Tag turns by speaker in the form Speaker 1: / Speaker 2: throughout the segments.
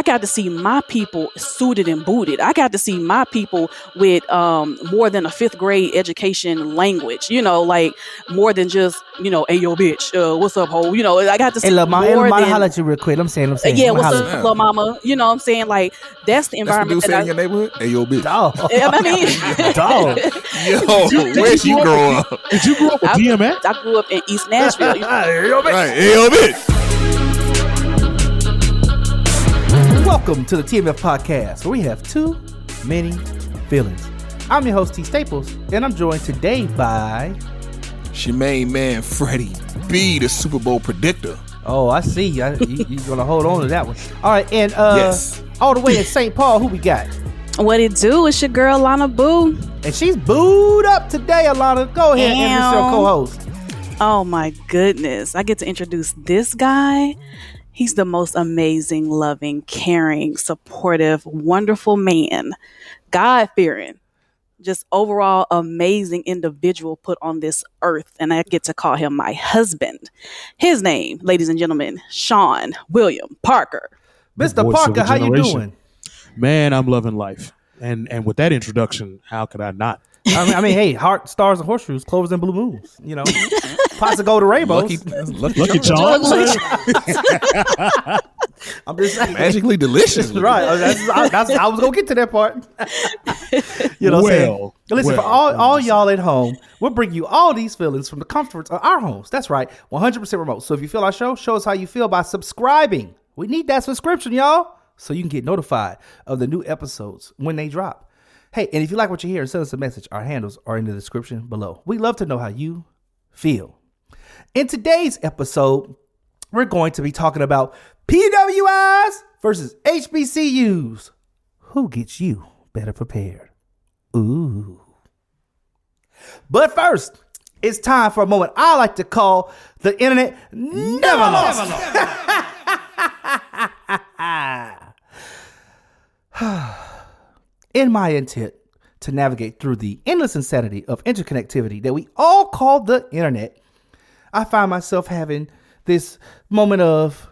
Speaker 1: I got to see my people suited and booted. I got to see my people with more than a 5th grade education language, like more than just, hey, yo, bitch, what's up, ho? I got to see
Speaker 2: look,
Speaker 1: more
Speaker 2: than...
Speaker 1: I'll
Speaker 2: holler at you real quick. I'm saying.
Speaker 1: Yeah, what's up, little mama? You know what I'm saying? Like, that's the environment.
Speaker 3: That's what in your neighborhood? Hey, yo, bitch.
Speaker 2: Dog.
Speaker 1: I mean,
Speaker 2: dog.
Speaker 3: Yo, where'd you grow up?
Speaker 4: Did you grow up with DMX?
Speaker 1: I grew up in East Nashville.
Speaker 2: Hey, yo, bitch.
Speaker 3: Right, hey, yo, bitch.
Speaker 2: Welcome to the TMF Podcast, where we have too many feelings. I'm your host, T. Staples, and I'm joined today by...
Speaker 3: It's your main man, Freddie B, the Super Bowl predictor.
Speaker 2: Oh, I see. You're going to hold on to that one. All right, and
Speaker 3: yes.
Speaker 2: All the way in St. Paul, who we got?
Speaker 1: What it do? It's your girl, Lana Boo.
Speaker 2: And she's booed up today, Alana. Go ahead and introduce your co-host.
Speaker 1: Oh, my goodness. I get to introduce this guy. He's the most amazing, loving, caring, supportive, wonderful man, God-fearing, just overall amazing individual put on this earth. And I get to call him my husband. His name, ladies and gentlemen, Sean William Parker.
Speaker 2: Mr. Parker, how you doing?
Speaker 4: Man, I'm loving life. And with that introduction, how could I not?
Speaker 2: I mean, hey, heart, stars, and horseshoes, clovers, and blue moons. Pots of golden rainbows.
Speaker 4: Lucky charms.
Speaker 2: I'm just saying.
Speaker 3: Magically delicious.
Speaker 2: Right. I was going to get to that part. What I'm saying? Listen, for all y'all at home, we'll bring you all these feelings from the comforts of our homes. That's right. 100% remote. So if you feel our show us how you feel by subscribing. We need that subscription, y'all, so you can get notified of the new episodes when they drop. Hey, and if you like what you hear, send us a message. Our handles are in the description below. We love to know how you feel. In today's episode, we're going to be talking about PWIs versus HBCUs. Who gets you better prepared? Ooh. But first, it's time for a moment I like to call the Internet Never Loss. In my intent to navigate through the endless insanity of interconnectivity that we all call the internet, I find myself having this moment of,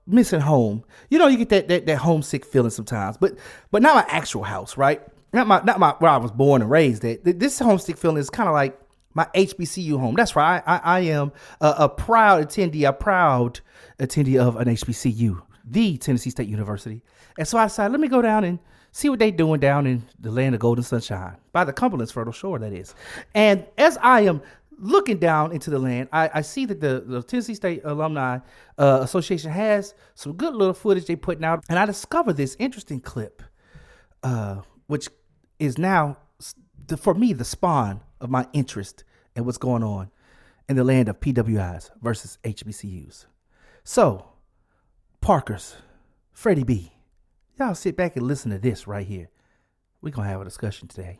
Speaker 2: missing home. You get that homesick feeling sometimes, but not my actual house, right? Not my where I was born and raised at. This homesick feeling is kind of like my HBCU home. That's right. I am a proud attendee of an HBCU, the Tennessee State University. And so I decided, let me go down and see what they doing down in the land of golden sunshine, by the Cumberland's fertile shore, that is. And as I am looking down into the land, I see that the Tennessee State Alumni Association has some good little footage they putting out. And I discovered this interesting clip, which is now, for me, the spawn of my interest in what's going on in the land of PWIs versus HBCUs. So, Parkers, Freddie B, y'all sit back and listen to this right here. We're going to have a discussion today.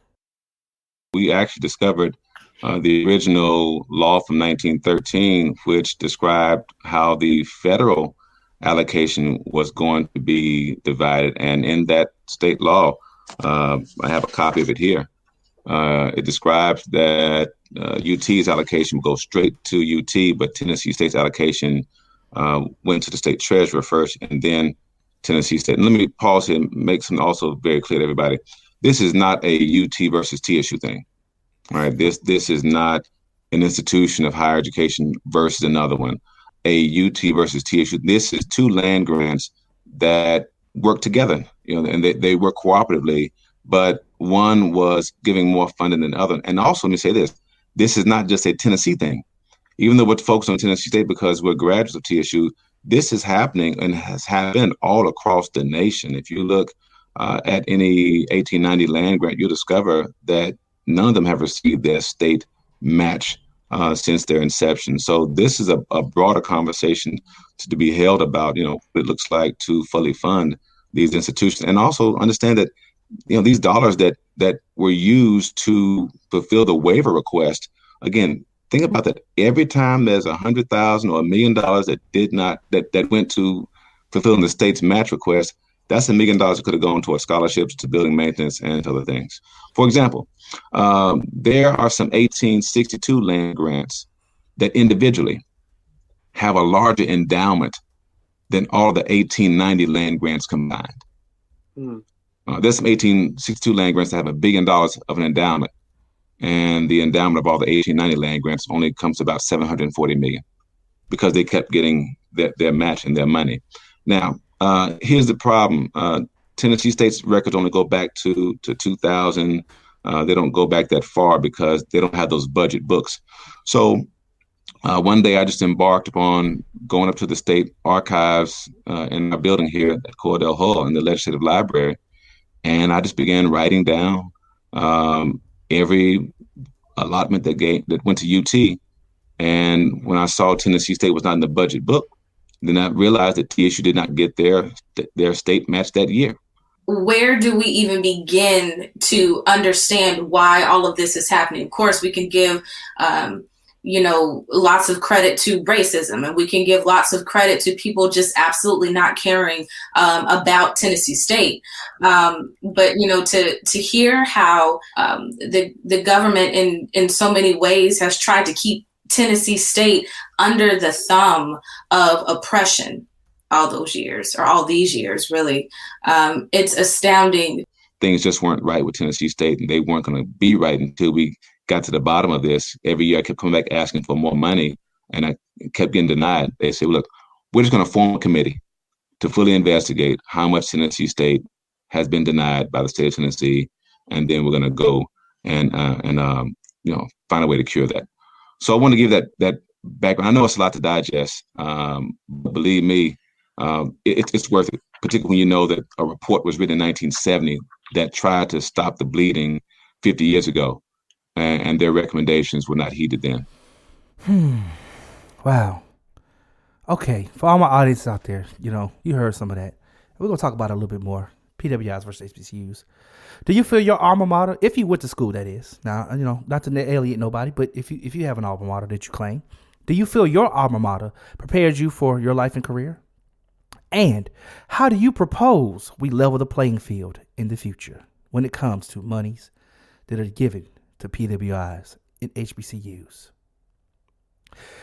Speaker 5: We actually discovered the original law from 1913, which described how the federal allocation was going to be divided. And in that state law, I have a copy of it here. It describes that UT's allocation will go straight to UT, but Tennessee State's allocation went to the state treasurer first, and then Tennessee State. And let me pause here and make something also very clear to everybody. This is not a UT versus TSU thing. All right. This is not an institution of higher education versus another one. A UT versus TSU. This is two land grants that work together, and they work cooperatively, but one was giving more funding than the other. And also, let me say this is not just a Tennessee thing. Even though we're focused on Tennessee State because we're graduates of TSU, this is happening and has happened all across the nation. If you look at any 1890 land grant, you'll discover that none of them have received their state match since their inception. So this is a broader conversation to be held about, what it looks like to fully fund these institutions. And also understand that, these dollars that were used to fulfill the waiver request, again, think about that. Every time there's $100,000 or $1 million that went to fulfilling the state's match request, that's $1 million that could have gone towards scholarships, to building maintenance, and other things. For example, there are some 1862 land grants that individually have a larger endowment than all of the 1890 land grants combined. There's some 1862 land grants that have $1 billion of an endowment, and the endowment of all the 1890 land grants only comes to about 740 million because they kept getting their match and their money. Now, here's the problem. Tennessee State's records only go back to 2000. They don't go back that far because they don't have those budget books. So one day I just embarked upon going up to the state archives in our building here at Cordell Hall in the Legislative Library. And I just began writing down every allotment that went to UT. And when I saw Tennessee State was not in the budget book, then I realized that TSU did not get their state match that year.
Speaker 6: Where do we even begin to understand why all of this is happening? Of course, we can give, lots of credit to racism, and we can give lots of credit to people just absolutely not caring about Tennessee State. But to hear how the government in so many ways has tried to keep Tennessee State under the thumb of oppression all these years, really. It's astounding.
Speaker 5: Things just weren't right with Tennessee State, and they weren't going to be right until we got to the bottom of this. Every year I kept coming back asking for more money, and I kept getting denied. They said, well, look, we're just going to form a committee to fully investigate how much Tennessee State has been denied by the state of Tennessee, and then we're going to go and find a way to cure that. So I want to give that background. I know it's a lot to digest, but believe me, it's worth it, particularly when you know that a report was written in 1970 that tried to stop the bleeding 50 years ago, and their recommendations were not heeded then.
Speaker 2: Wow. Okay, for all my audience out there, you heard some of that. We're going to talk about it a little bit more. PWIs versus HBCUs. Do you feel your alma mater, if you went to school, that is, now, not to alienate nobody, but if you have an alma mater that you claim, do you feel your alma mater prepares you for your life and career? And how do you propose we level the playing field in the future when it comes to monies that are given to PWIs and HBCUs?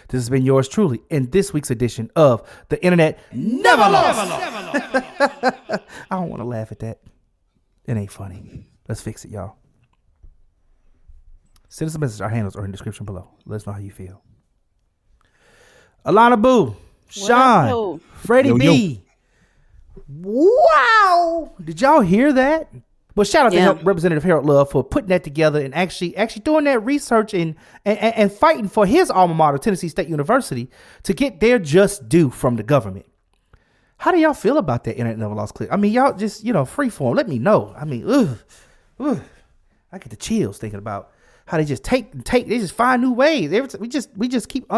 Speaker 2: This has been yours truly in this week's edition of the Internet Never Loss. I don't want to laugh at that. It ain't funny. Let's fix it, y'all. Send us a message. Our handles are in the description below. Let us know how you feel. Alana Boo, Sean, Freddie B. Wow. Did y'all hear that? Well, shout out to Representative Harold Love for putting that together and actually doing that research and fighting for his alma mater, Tennessee State University, to get their just due from the government. How do y'all feel about that Internet Never Loss clip? I mean, y'all just, free form. Let me know. I mean, I get the chills thinking about how they just they just find new ways. We just keep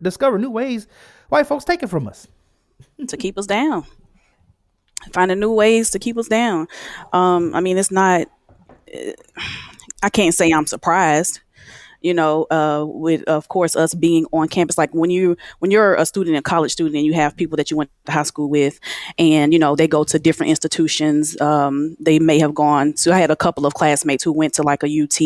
Speaker 2: discovering new ways white folks take it from us.
Speaker 1: To keep us down. Finding new ways to keep us down. It's not, I can't say I'm surprised, with, of course, us being on campus. Like when you're a student, a college student, and you have people that you went to high school with, and, they go to different institutions. They may have gone. So I had a couple of classmates who went to like a UT,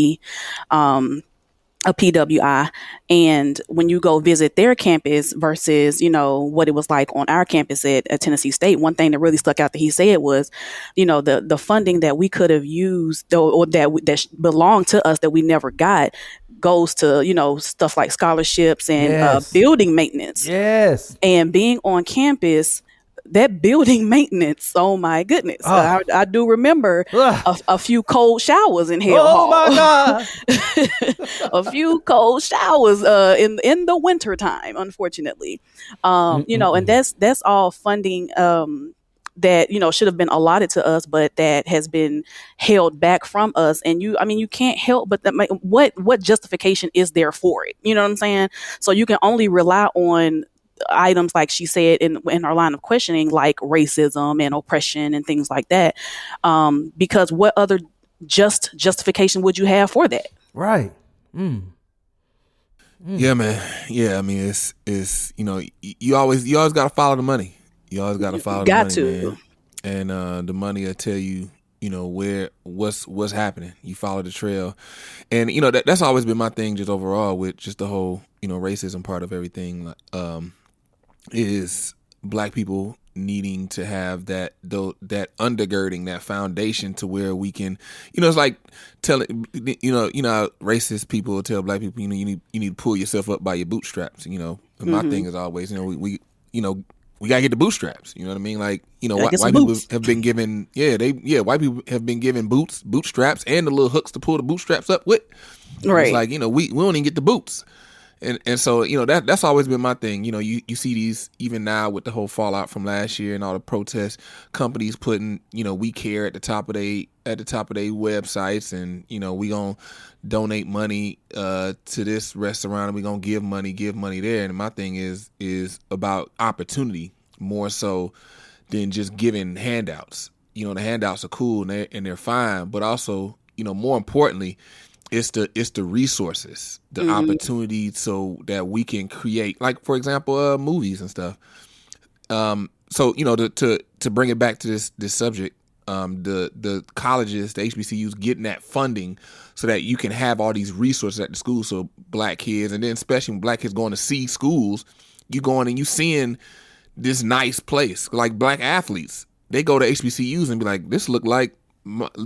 Speaker 1: a PWI, and when you go visit their campus versus, what it was like on our campus at Tennessee State, one thing that really stuck out that he said was, the funding that we could have used or that belonged to us that we never got goes to, stuff like scholarships and building maintenance. Yes. And being on campus, that building maintenance, oh my goodness. I do remember a few cold showers in Hale Hall.
Speaker 2: My God.
Speaker 1: A few cold showers in the winter time, unfortunately. And that's all funding that, should have been allotted to us, but that has been held back from us. And you can't help but what justification is there for it? You know what I'm saying? So you can only rely on items like she said in our line of questioning, like racism and oppression and things like that, because what other justification would you have for that?
Speaker 2: Right.
Speaker 3: Yeah, man. Yeah, I mean, it's you always got to follow the money. You always got to follow the money, man. And the money will tell you, where what's happening. You follow the trail, and that's always been my thing, just overall with just the whole racism part of everything. Is Black people needing to have that undergirding, that foundation to where we can, it's like telling, how racist people tell Black people, you need to pull yourself up by your bootstraps. And my thing is always, we gotta get the bootstraps. You know what I mean? Like, white people have been given, white people have been given bootstraps and the little hooks to pull the bootstraps up with. Right. It's like, we don't even get the boots. And so, that's always been my thing. You see these, even now with the whole fallout from last year and all the protests, companies putting, we care at the top of their websites, and, we gonna donate money to this restaurant, and we gonna give money there. And my thing is about opportunity more so than just giving handouts. The handouts are cool and they're fine, but also, more importantly, it's the resources, the opportunity, so that we can create, like, for example, movies and stuff. So to bring it back to this subject, the colleges, the HBCUs getting that funding so that you can have all these resources at the school. So Black kids, and then especially when Black kids going to see schools, you going and you seeing this nice place, like Black athletes, they go to HBCUs and be like, this look a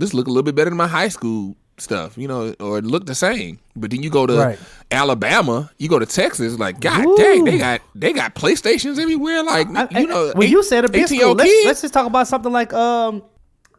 Speaker 3: little bit better than my high school stuff, or look the same. But then you go to Alabama, you go to Texas, like, God dang, they got PlayStations everywhere. Like,
Speaker 2: when you said a big school, let's just talk about something like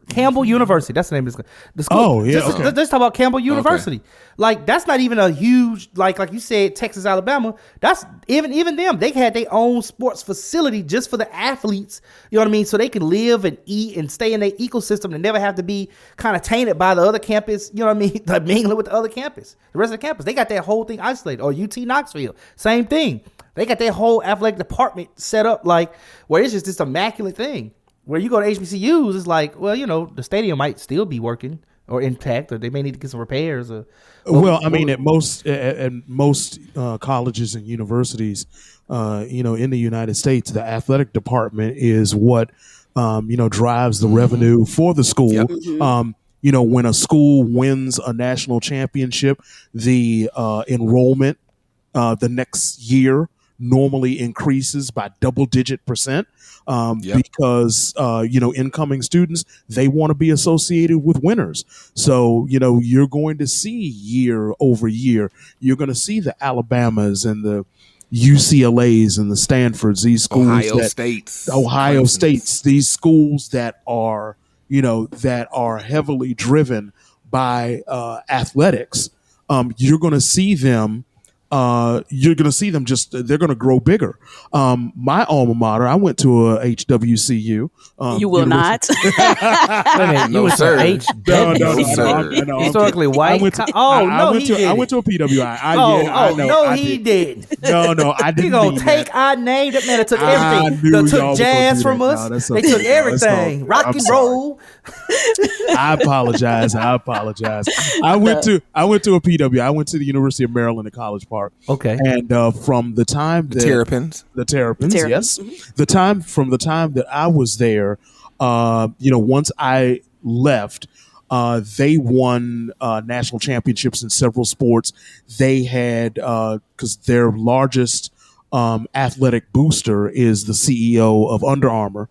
Speaker 2: Campbell University. That's the name of the school.
Speaker 4: Oh, yeah.
Speaker 2: Let's talk about Campbell University. Okay. Like, that's not even a huge, like you said, Texas, Alabama. That's even them. They had their own sports facility just for the athletes. You know what I mean? So they can live and eat and stay in their ecosystem and never have to be kind of tainted by the other campus. You know what I mean? Like, mingling with the other campus, the rest of the campus. They got that whole thing isolated. Or UT Knoxville, same thing. They got their whole athletic department set up, like, where it's just this immaculate thing. Where you go to HBCUs, it's like, well, the stadium might still be working or intact, or they may need to get some repairs.
Speaker 4: At most colleges and universities, in the United States, the athletic department is what drives the revenue for the school. Yep. When a school wins a national championship, the enrollment the next year normally increases by double-digit percent. Because incoming students, they want to be associated with winners. So you're going to see year over year, you're going to see the Alabamas and the UCLAs and the Stanfords, these schools, Ohio States, these schools that are heavily driven by athletics. You're going to see them. They're going to grow bigger. My alma mater, I went to a HWCU.
Speaker 1: You will not.
Speaker 2: No, sir. HWCU. Historically white.
Speaker 4: I went to a PWI.
Speaker 2: He did.
Speaker 4: No, I didn't.
Speaker 2: You gonna take our name? That man took everything. They took jazz from us. They took everything. Rock and roll.
Speaker 4: I apologize. I went to a PWI. I went to the University of Maryland at College Park.
Speaker 2: Okay.
Speaker 4: And from the time that the Terrapins, yes, from the time that I was there, once I left, they won national championships in several sports. They had because their largest athletic booster is the CEO of Under Armour.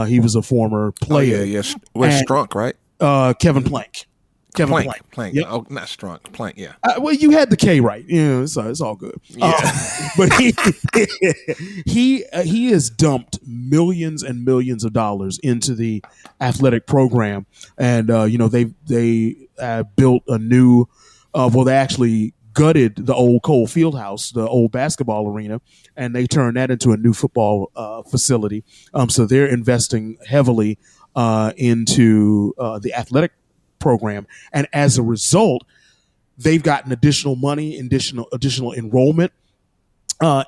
Speaker 4: He was a former player.
Speaker 3: Oh, yeah. Where's Strunk, right?
Speaker 4: Kevin Plank.
Speaker 3: Plank.
Speaker 4: Yep.
Speaker 3: Oh, not Strunk. Plank. Yeah.
Speaker 4: Well, you had the K right. It's all good.
Speaker 3: Yeah.
Speaker 4: But he has dumped millions and millions of dollars into the athletic program, and they built a new. They actually gutted the old Cole Fieldhouse, the old basketball arena, and they turned that into a new football facility. So they're investing heavily into the athletic program, and as a result, they've gotten additional money, additional enrollment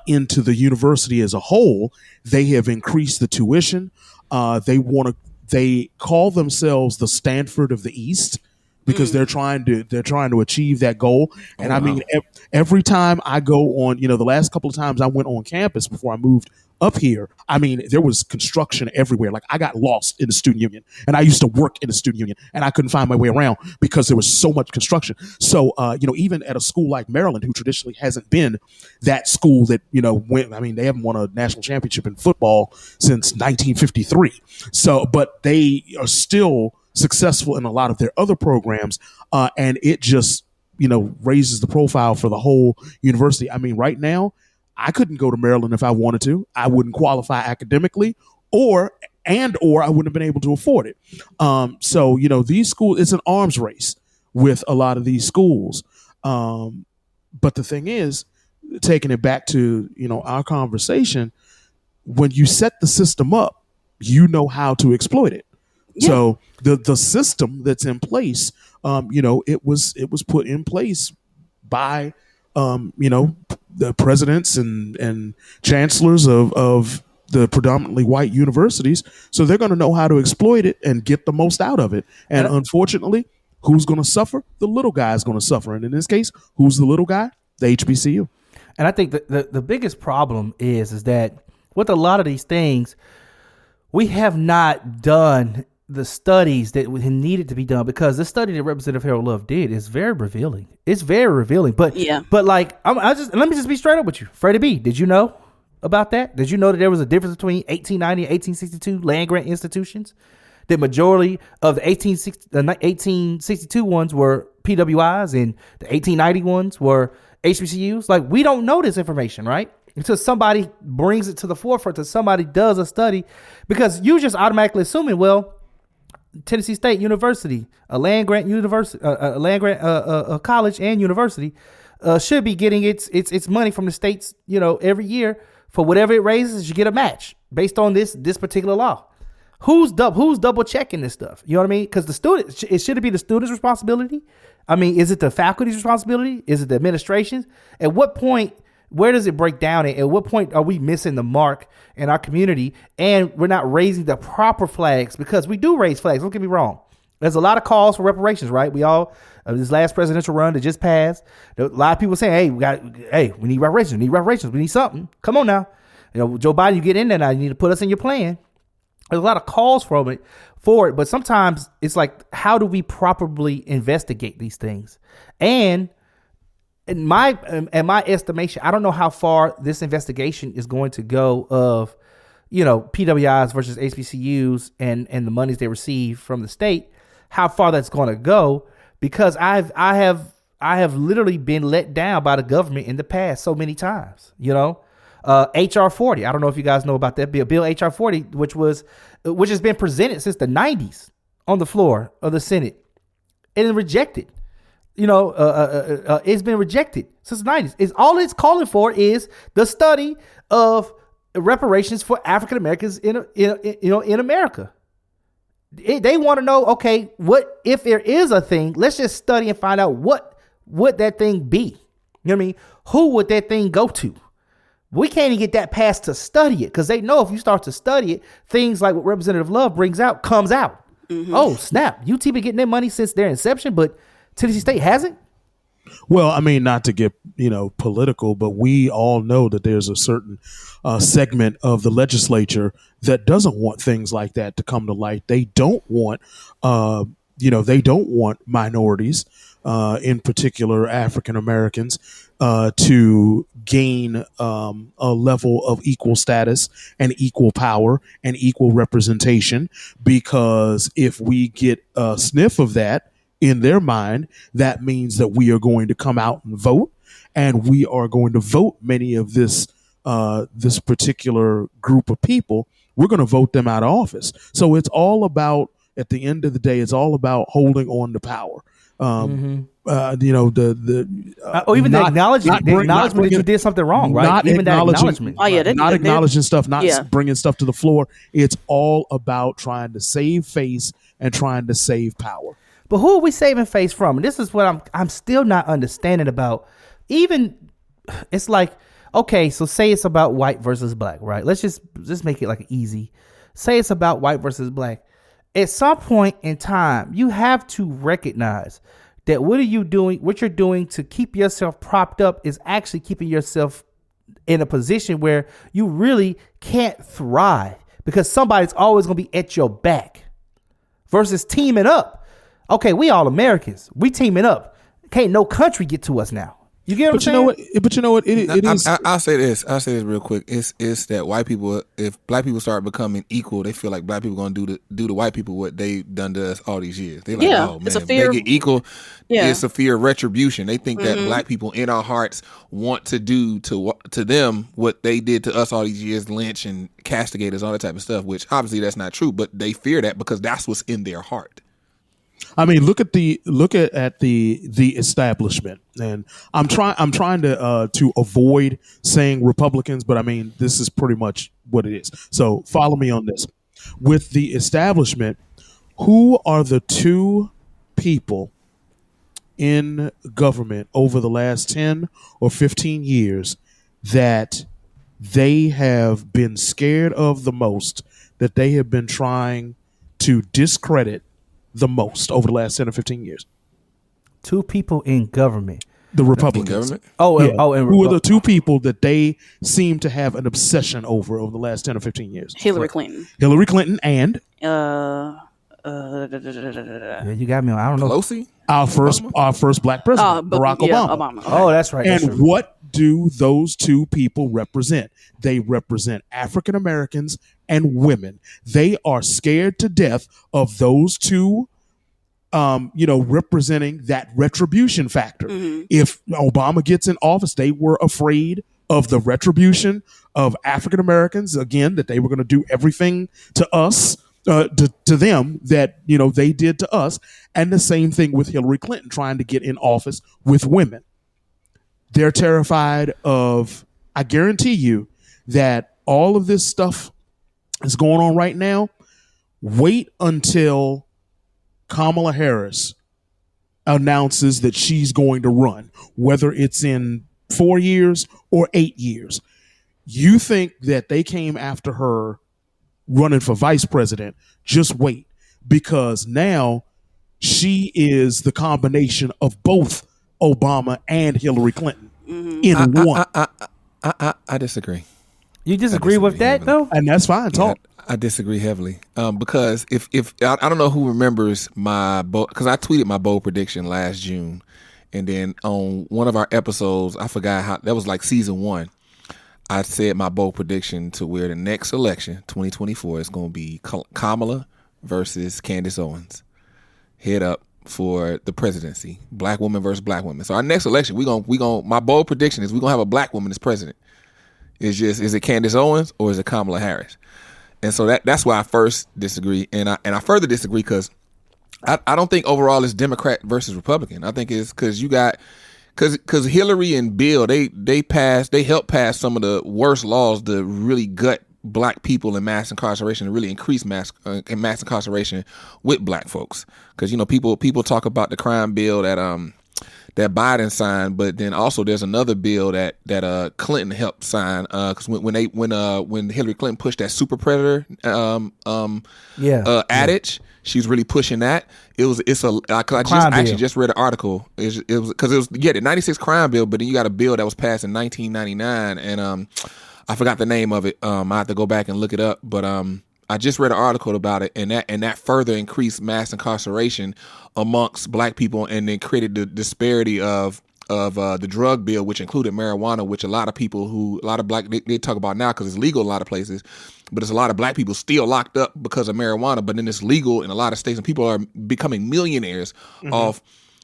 Speaker 4: into the university as a whole. They have increased the tuition. They call themselves the Stanford of the East because they're trying to achieve that goal. And I mean, every time I go on, the last couple of times I went on campus before I moved up here, I mean, there was construction everywhere. Like I got lost in the student union, and I used to work in the student union, and I couldn't find my way around because there was so much construction. So, even at a school like Maryland, who traditionally hasn't been that school that, they haven't won a national championship in football since 1953. So, but they are still successful in a lot of their other programs, and it just, raises the profile for the whole university. I mean, right now, I couldn't go to Maryland if I wanted to. I wouldn't qualify academically, or I wouldn't have been able to afford it. So, these schools, it's an arms race with a lot of these schools. But the thing is, taking it back to, our conversation, when you set the system up, you know how to exploit it. Yeah. So the system that's in place, it was put in place by, the presidents and chancellors of the predominantly white universities. So they're going to know how to exploit it and get the most out of it. And unfortunately, who's going to suffer? The little guy is going to suffer. And in this case, who's the little guy? The HBCU.
Speaker 2: And I think the biggest problem is that with a lot of these things, we have not done the studies that needed to be done, because the study that Representative Harold Love did is very revealing. It's very revealing. But like, let me just be straight up with you. Freddie B, did you know about that? Did you know that there was a difference between 1890 and 1862 land grant institutions? The majority of the 1862 ones were PWIs, and the 1890 ones were HBCUs. Like, we don't know this information, right? Until somebody brings it to the forefront, until somebody does a study, because you just automatically assuming, well, Tennessee State University, a land grant college and university, should be getting its money from the states, every year for whatever it raises. You get a match based on this particular law. Who's double checking this stuff? You know what I mean? Because it should be the student's responsibility. I mean, is it the faculty's responsibility? Is it the administration's? At what point? Where does it break down? At what point are we missing the mark in our community, and we're not raising the proper flags? Because we do raise flags. Don't get me wrong. There's a lot of calls for reparations, right? We all, this last presidential run that just passed, a lot of people saying, we need reparations. We need something. Come on now. Joe Biden, you get in there now. You need to put us in your plan. There's a lot of calls for it, but sometimes it's like, how do we properly investigate these things? And in my estimation, I don't know how far this investigation is going to go of, PWIs versus HBCUs and the monies they receive from the state, how far that's going to go, because I have literally been let down by the government in the past so many times. HR 40. I don't know if you guys know about that bill HR 40, which has been presented since the 90s on the floor of the Senate and rejected. It's been rejected since the 90s. All it's calling for is the study of reparations for African Americans in America. They want to know, okay, what if there is a thing? Let's just study and find out what would that thing be. You know what I mean? Who would that thing go to? We can't even get that passed to study it, because they know if you start to study it, things like what Representative Love brings out comes out. Mm-hmm. Oh snap! UT been getting their money since their inception, but Tennessee State hasn't?
Speaker 4: Well, I mean, not to get, political, but we all know that there's a certain segment of the legislature that doesn't want things like that to come to light. They don't want, minorities, in particular African Americans, to gain a level of equal status and equal power and equal representation, because if we get a sniff of that, in their mind, that means that we are going to come out and vote, and we are going to vote many of this particular group of people. We're going to vote them out of office. So it's all about, at the end of the day, it's all about holding on to power. Even
Speaker 2: the acknowledgement that you did something wrong, right?
Speaker 4: Not
Speaker 2: even that
Speaker 4: acknowledgement. Not acknowledging stuff, bringing stuff to the floor. It's all about trying to save face and trying to save power.
Speaker 2: But who are we saving face from? And this is what I'm still not understanding about. Even, it's like, okay, so say it's about white versus black, right? Let's just make it like easy. Say it's about white versus black. At some point in time, you have to recognize that what you're doing to keep yourself propped up is actually keeping yourself in a position where you really can't thrive because somebody's always going to be at your back versus teaming up. Okay, we all Americans. We teaming up. Can't no country get to us now. You get what I'm saying?
Speaker 4: But you know what? It is.
Speaker 3: I'll say this. I'll say this real quick. It's that white people, if black people start becoming equal, they feel like black people gonna do to white people what they done to us all these years. They like, oh man,
Speaker 1: it's a fear.
Speaker 3: they get equal. Yeah. It's a fear of retribution. They think that black people in our hearts want to do to them what they did to us all these years, lynch and castigate us, all that type of stuff. Which obviously that's not true, but they fear that because that's what's in their heart.
Speaker 4: I mean, look at the establishment, and I'm trying to avoid saying Republicans, but I mean this is pretty much what it is. So follow me on this. With the establishment, who are the two people in government over the last 10 or 15 years that they have been scared of the most, that they have been trying to discredit the most over the last 10 or 15 years?
Speaker 2: Two people in government.
Speaker 4: The Republicans.
Speaker 3: In
Speaker 4: And who are the two people that they seem to have an obsession over the last 10 or 15 years?
Speaker 1: Hillary Clinton.
Speaker 4: Hillary Clinton and
Speaker 2: Yeah, you got me on. I don't know.
Speaker 3: Pelosi?
Speaker 4: our first black president, Barack Obama.
Speaker 2: Oh, that's right.
Speaker 4: And
Speaker 2: That's
Speaker 4: what do those two people represent? They represent African Americans and women. They are scared to death of those two, representing that retribution factor. If Obama gets in office, they were afraid of the retribution of African Americans, again, that they were going to do everything to us, to them that, they did to us. And the same thing with Hillary Clinton trying to get in office with women. They're terrified of, I guarantee you that all of this stuff is going on right now. Wait until Kamala Harris announces that she's going to run, whether it's in 4 years or 8 years. You think that they came after her running for vice president? Just wait, because now she is the combination of both Obama and Hillary Clinton in one.
Speaker 3: I disagree.
Speaker 2: You disagree with that
Speaker 3: heavily.
Speaker 2: though?
Speaker 4: And that's fine. Talk.
Speaker 3: I disagree heavily because if I don't know who remembers because I tweeted my bold prediction last June, and then on one of our episodes, I forgot how that was like season 1. I said my bold prediction to where the next election, 2024, is going to be Kamala versus Candace Owens, head up for the presidency. Black woman versus black woman. So our next election, we gonna. My bold prediction is we're gonna have a black woman as president. Is it Candace Owens or is it Kamala Harris? And so that's why I first disagree, and I further disagree because I don't think overall it's Democrat versus Republican. I think it's because you got because Hillary and Bill they helped pass some of the worst laws to really gut black people in mass incarceration, to really increase mass incarceration with black folks. Because people talk about the crime bill that Biden signed, but then also there's another bill that Clinton helped sign. Because when Hillary Clinton pushed that super predator adage, she was really pushing that. I just read an article. It was the 96 crime bill, but then you got a bill that was passed in 1999, and I forgot the name of it. I have to go back and look it up, but I just read an article about it, and that further increased mass incarceration amongst black people, and then created the disparity of the drug bill, which included marijuana, which a lot of black they talk about now because it's legal in a lot of places, but there's a lot of black people still locked up because of marijuana. But then it's legal in a lot of states, and people are becoming millionaires off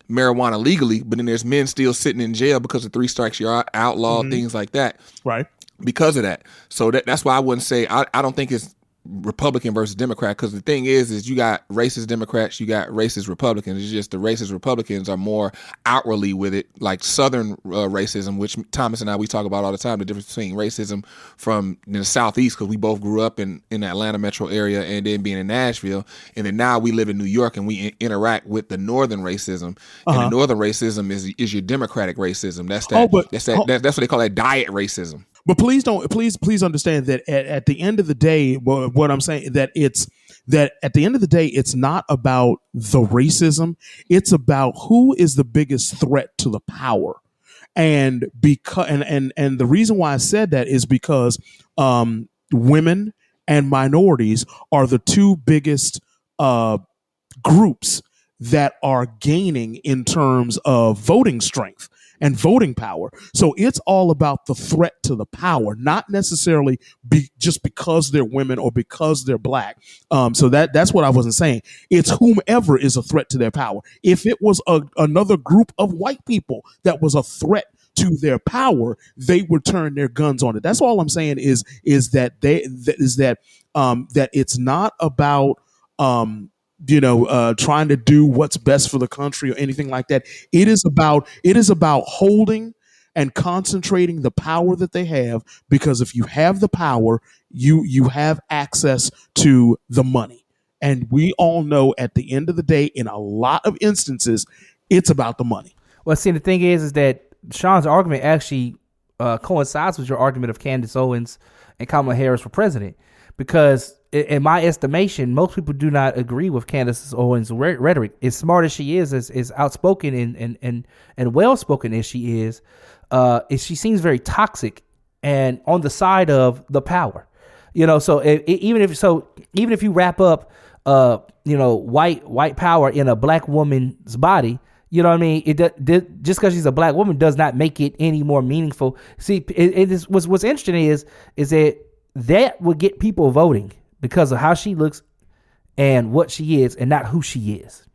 Speaker 3: marijuana legally. But then there's men still sitting in jail because of 3 strikes you're outlaw, things like that.
Speaker 4: Right.
Speaker 3: Because of that. So that's why I wouldn't say I don't think it's Republican versus Democrat, because the thing is you got racist Democrats, you got racist Republicans. It's just the racist Republicans are more outwardly with it, like Southern racism, which Thomas and we talk about all the time, the difference between racism from the Southeast, because we both grew up in the Atlanta metro area and then being in Nashville, and then now we live in New York and we interact with the Northern racism. And the Northern racism is your Democratic racism. That's what they call that diet racism.
Speaker 4: But please understand that at the end of the day, what I'm saying that at the end of the day, it's not about the racism. It's about who is the biggest threat to the power. And because and the reason why I said that is because women and minorities are the two biggest groups that are gaining in terms of voting strength and voting power. So it's all about the threat to the power, not necessarily just because they're women or because they're black. So that's what I wasn't saying. It's whomever is a threat to their power. If it was another group of white people that was a threat to their power, they would turn their guns on it. That's all I'm saying is that that it's not about trying to do what's best for the country or anything like that. It is about holding and concentrating the power that they have, because if you have the power, you have access to the money. And we all know at the end of the day, in a lot of instances, it's about the money.
Speaker 2: Well, see, the thing is that Sean's argument actually coincides with your argument of Candace Owens and Kamala Harris for president, because in my estimation, most people do not agree with Candace Owens' rhetoric. As smart as she is, as outspoken and well-spoken as she is, she seems very toxic and on the side of the power. So even if you wrap up, white power in a black woman's body, you know what I mean? Just because she's a black woman does not make it any more meaningful. See, what's interesting is that would get people voting because of how she looks and what she is, and not who she is.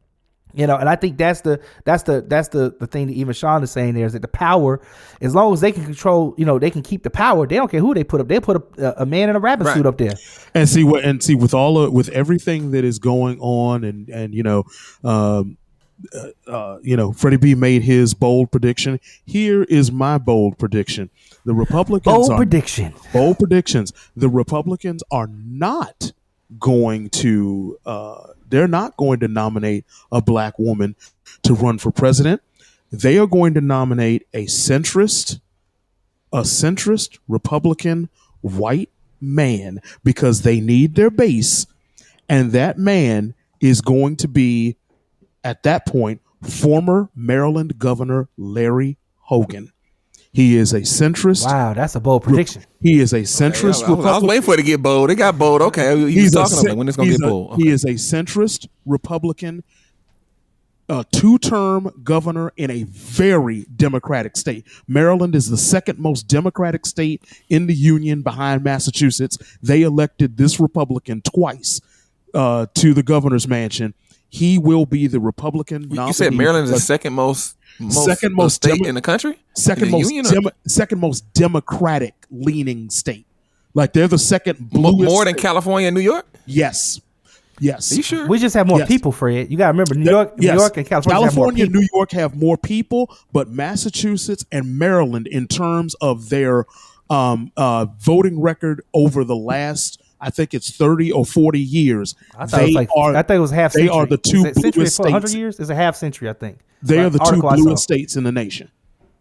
Speaker 2: And I think that's the thing that even Sean is saying there, is that the power, as long as they can control, they can keep the power. They don't care who they put up. They put a man in a rabbit suit up there.
Speaker 4: And see with everything that is going on, and Freddie B made his bold prediction. Here is my bold prediction. The Republicans bold predictions. The Republicans are not going to they're not going to nominate a black woman to run for president. They are going to nominate a centrist Republican white man, because they need their base, and that man is going to be, at that point, former Maryland Governor Larry Hogan. He is a centrist.
Speaker 2: Wow, that's a bold prediction.
Speaker 4: He is a centrist Republican.
Speaker 3: I was waiting for it to get bold. It got bold. Okay, he's talking about when it's going to get bold. Okay.
Speaker 4: He is a centrist Republican, two-term governor in a very Democratic state. Maryland is the second most Democratic state in the union, behind Massachusetts. They elected this Republican twice to the governor's mansion. He will be the Republican nominee.
Speaker 3: You said Maryland is the second most state in the country?
Speaker 4: Second most Democratic leaning state. Like, they're the second bluest
Speaker 3: more than
Speaker 4: state.
Speaker 3: California and New York?
Speaker 4: Yes.
Speaker 3: Are you sure?
Speaker 2: We just have more people, Fred. You got to remember, New York and California
Speaker 4: and New York have more people, but Massachusetts and Maryland, in terms of their voting record over the last, I think it's 30 or 40 years.
Speaker 2: I think it was half century.
Speaker 4: They are the two bluest states.
Speaker 2: 100 years? It's a half century, I think.
Speaker 4: They are the two bluest states in the nation.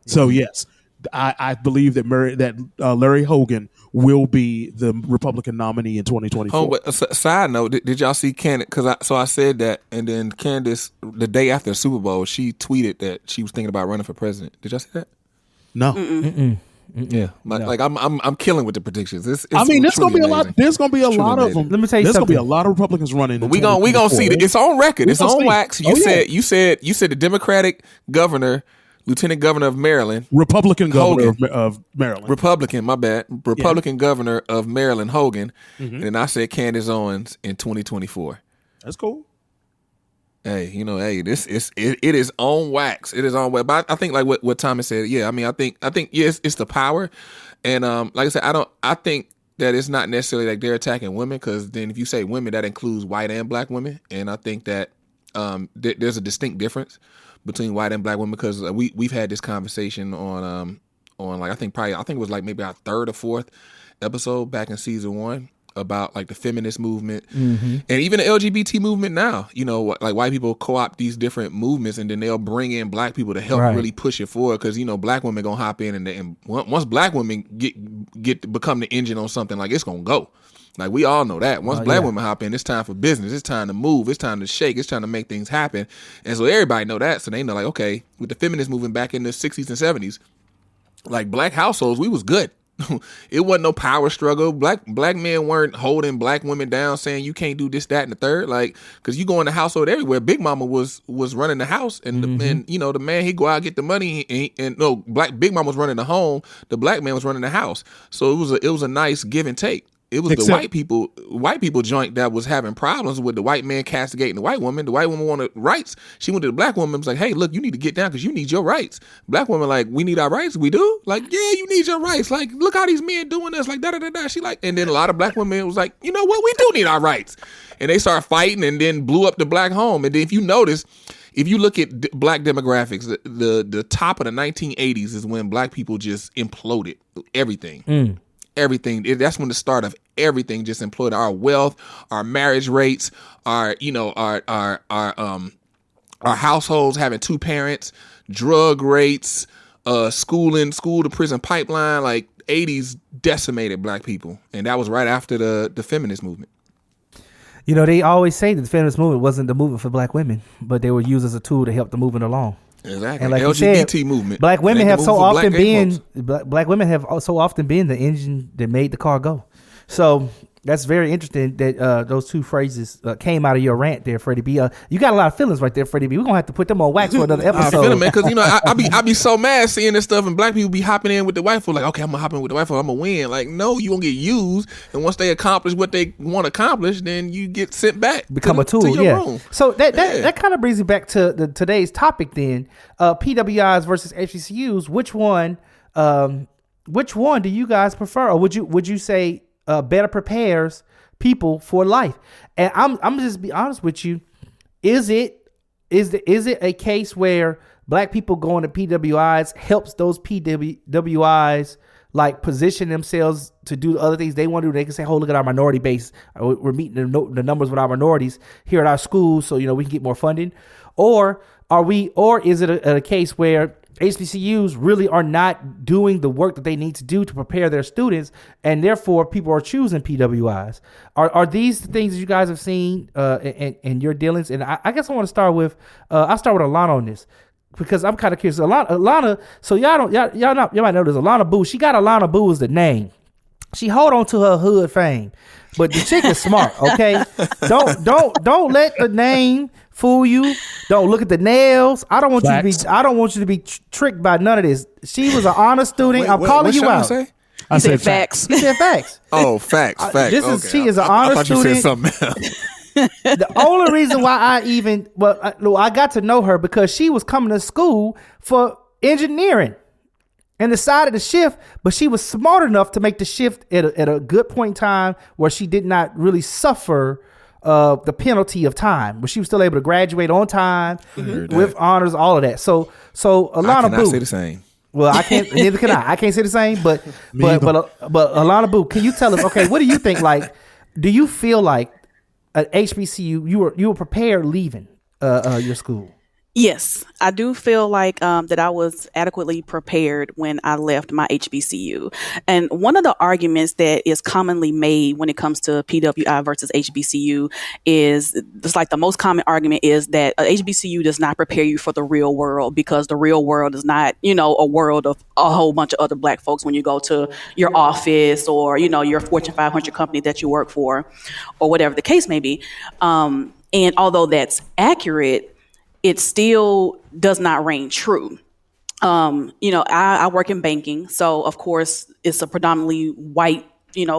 Speaker 4: So yes, I believe that Larry Hogan will be the Republican nominee in 2024.
Speaker 3: Oh, but side note, did y'all see Candace? So I said that, and then Candace, the day after the Super Bowl, she tweeted that she was thinking about running for president. Did y'all see that?
Speaker 4: No.
Speaker 2: Mm-mm.
Speaker 3: Yeah, like I'm killing with the predictions. There's
Speaker 4: gonna be a lot. There's gonna be a lot of them.
Speaker 2: Let me tell you
Speaker 4: there's
Speaker 2: something.
Speaker 4: Gonna be a lot of Republicans running.
Speaker 3: But we gonna see it. It's on record. It's on wax. You said the Democratic governor, Lieutenant Governor of Maryland,
Speaker 4: Republican governor
Speaker 3: Hogan,
Speaker 4: of Maryland.
Speaker 3: Republican, my bad. Republican governor of Maryland, Hogan,
Speaker 4: Mm-hmm.
Speaker 3: and then I said Candace Owens in 2024.
Speaker 4: That's cool.
Speaker 3: Hey, it is on wax. It is on wax. But I think, like what Thomas said, yeah. I mean, I think yes, it's the power, and like I said, I think that it's not necessarily like they're attacking women, because then if you say women, that includes white and black women, and I think that there's a distinct difference between white and black women, because we've had this conversation on like I think it was like maybe our third or fourth episode back in season 1. About like the feminist movement,
Speaker 2: mm-hmm.
Speaker 3: and even the LGBT movement now. Like white people co-opt these different movements, and then they'll bring in black people to help really push it forward. Because black women gonna hop in, and once black women become the engine on something, like it's gonna go. Like we all know that once black women hop in, it's time for business. It's time to move. It's time to shake. It's time to make things happen. And so everybody know that. So they know, like, okay, with the feminist movement back in the 60s and 70s, like black households, we was good. It wasn't no power struggle. Black men weren't holding black women down, saying you can't do this, that, and the third. Like, because you go in the household everywhere. Big Mama was running the house, and the man, he go out and get the money, and Big Mama was running the home. The black man was running the house. So it was a nice give and take. It was the white people joint that was having problems with the white man castigating the white woman. The white woman wanted rights. She went to the black woman and was like, hey, look, you need to get down because you need your rights. Black woman like, we need our rights? We do? Like, yeah, you need your rights. Like, look how these men doing this. Like, da-da-da-da. She like, and then a lot of black women was like, you know what? We do need our rights. And they started fighting and then blew up the black home. And then if you notice, if you look at black demographics, the top of the 1980s is when black people just imploded everything. Everything. That's when the start of everything just imploded. Our wealth, our marriage rates, our households having two parents, drug rates, school to prison pipeline. Like 80s decimated black people, and that was right after the feminist movement.
Speaker 2: You know, they always say that the feminist movement wasn't the movement for black women, but they were used as a tool to help the movement along.
Speaker 3: Exactly.
Speaker 2: And like
Speaker 3: LGBT
Speaker 2: said,
Speaker 3: movement.
Speaker 2: Black women have so often been the engine that made the car go. So that's very interesting that those two phrases came out of your rant there, Freddie B. You got a lot of feelings right there, Freddie B. We're gonna have to put them on wax for another episode.
Speaker 3: I feel it, man, because I be so mad seeing this stuff, and black people be hopping in with the white folk like, okay, I'm gonna hop in with the white folk, I'm gonna win. Like, no, you gonna get used, and once they accomplish what they want to accomplish, then you get sent back,
Speaker 2: become a tool. Room. So that kind of brings me back to today's topic. Then PWIs versus HBCUs. Which one do you guys prefer, or would you say better prepares people for life? And I'm just be honest with you. Is it a case where black people going to PWIs helps those PWIs like position themselves to do the other things they want to do? They can say, oh, look at our minority base. We're meeting the numbers with our minorities here at our schools, so we can get more funding. Or is it a case where HBCUs really are not doing the work that they need to do to prepare their students, and therefore people are choosing PWIs? Are these the things that you guys have seen in your dealings? And I guess I want to start with I'll start with Alana on this, because I'm kind of curious. Alana, so y'all might know this. Alana Boo, she got Alana Boo as the name. She hold on to her hood fame, but the chick is smart. Okay, don't let the name fool you. Don't look at the nails. I don't want you to be tricked by none of this. She was an honor student. I'm calling you out.
Speaker 4: I said facts.
Speaker 2: He said facts.
Speaker 3: Oh, facts.
Speaker 2: She is an honor student.
Speaker 3: You said something else.
Speaker 2: The only reason why I got to know her because she was coming to school for engineering and decided to shift, but she was smart enough to make the shift at a good point in time where she did not really suffer the penalty of time, but she was still able to graduate on time with honors, all of that. So Alana Boo,
Speaker 3: say the same.
Speaker 2: Well, I can't. Neither can I. I can't say the same. But Alana Boo, can you tell us? Okay, what do you think? Like, do you feel like at HBCU you were prepared leaving your school?
Speaker 1: Yes, I do feel like that I was adequately prepared when I left my HBCU. And one of the arguments that is commonly made when it comes to PWI versus HBCU is, it's like the most common argument is that a HBCU does not prepare you for the real world, because the real world is not, a world of a whole bunch of other black folks when you go to your office or, your Fortune 500 company that you work for, or whatever the case may be. And although that's accurate, it still does not reign true. I work in banking, so of course it's a predominantly white,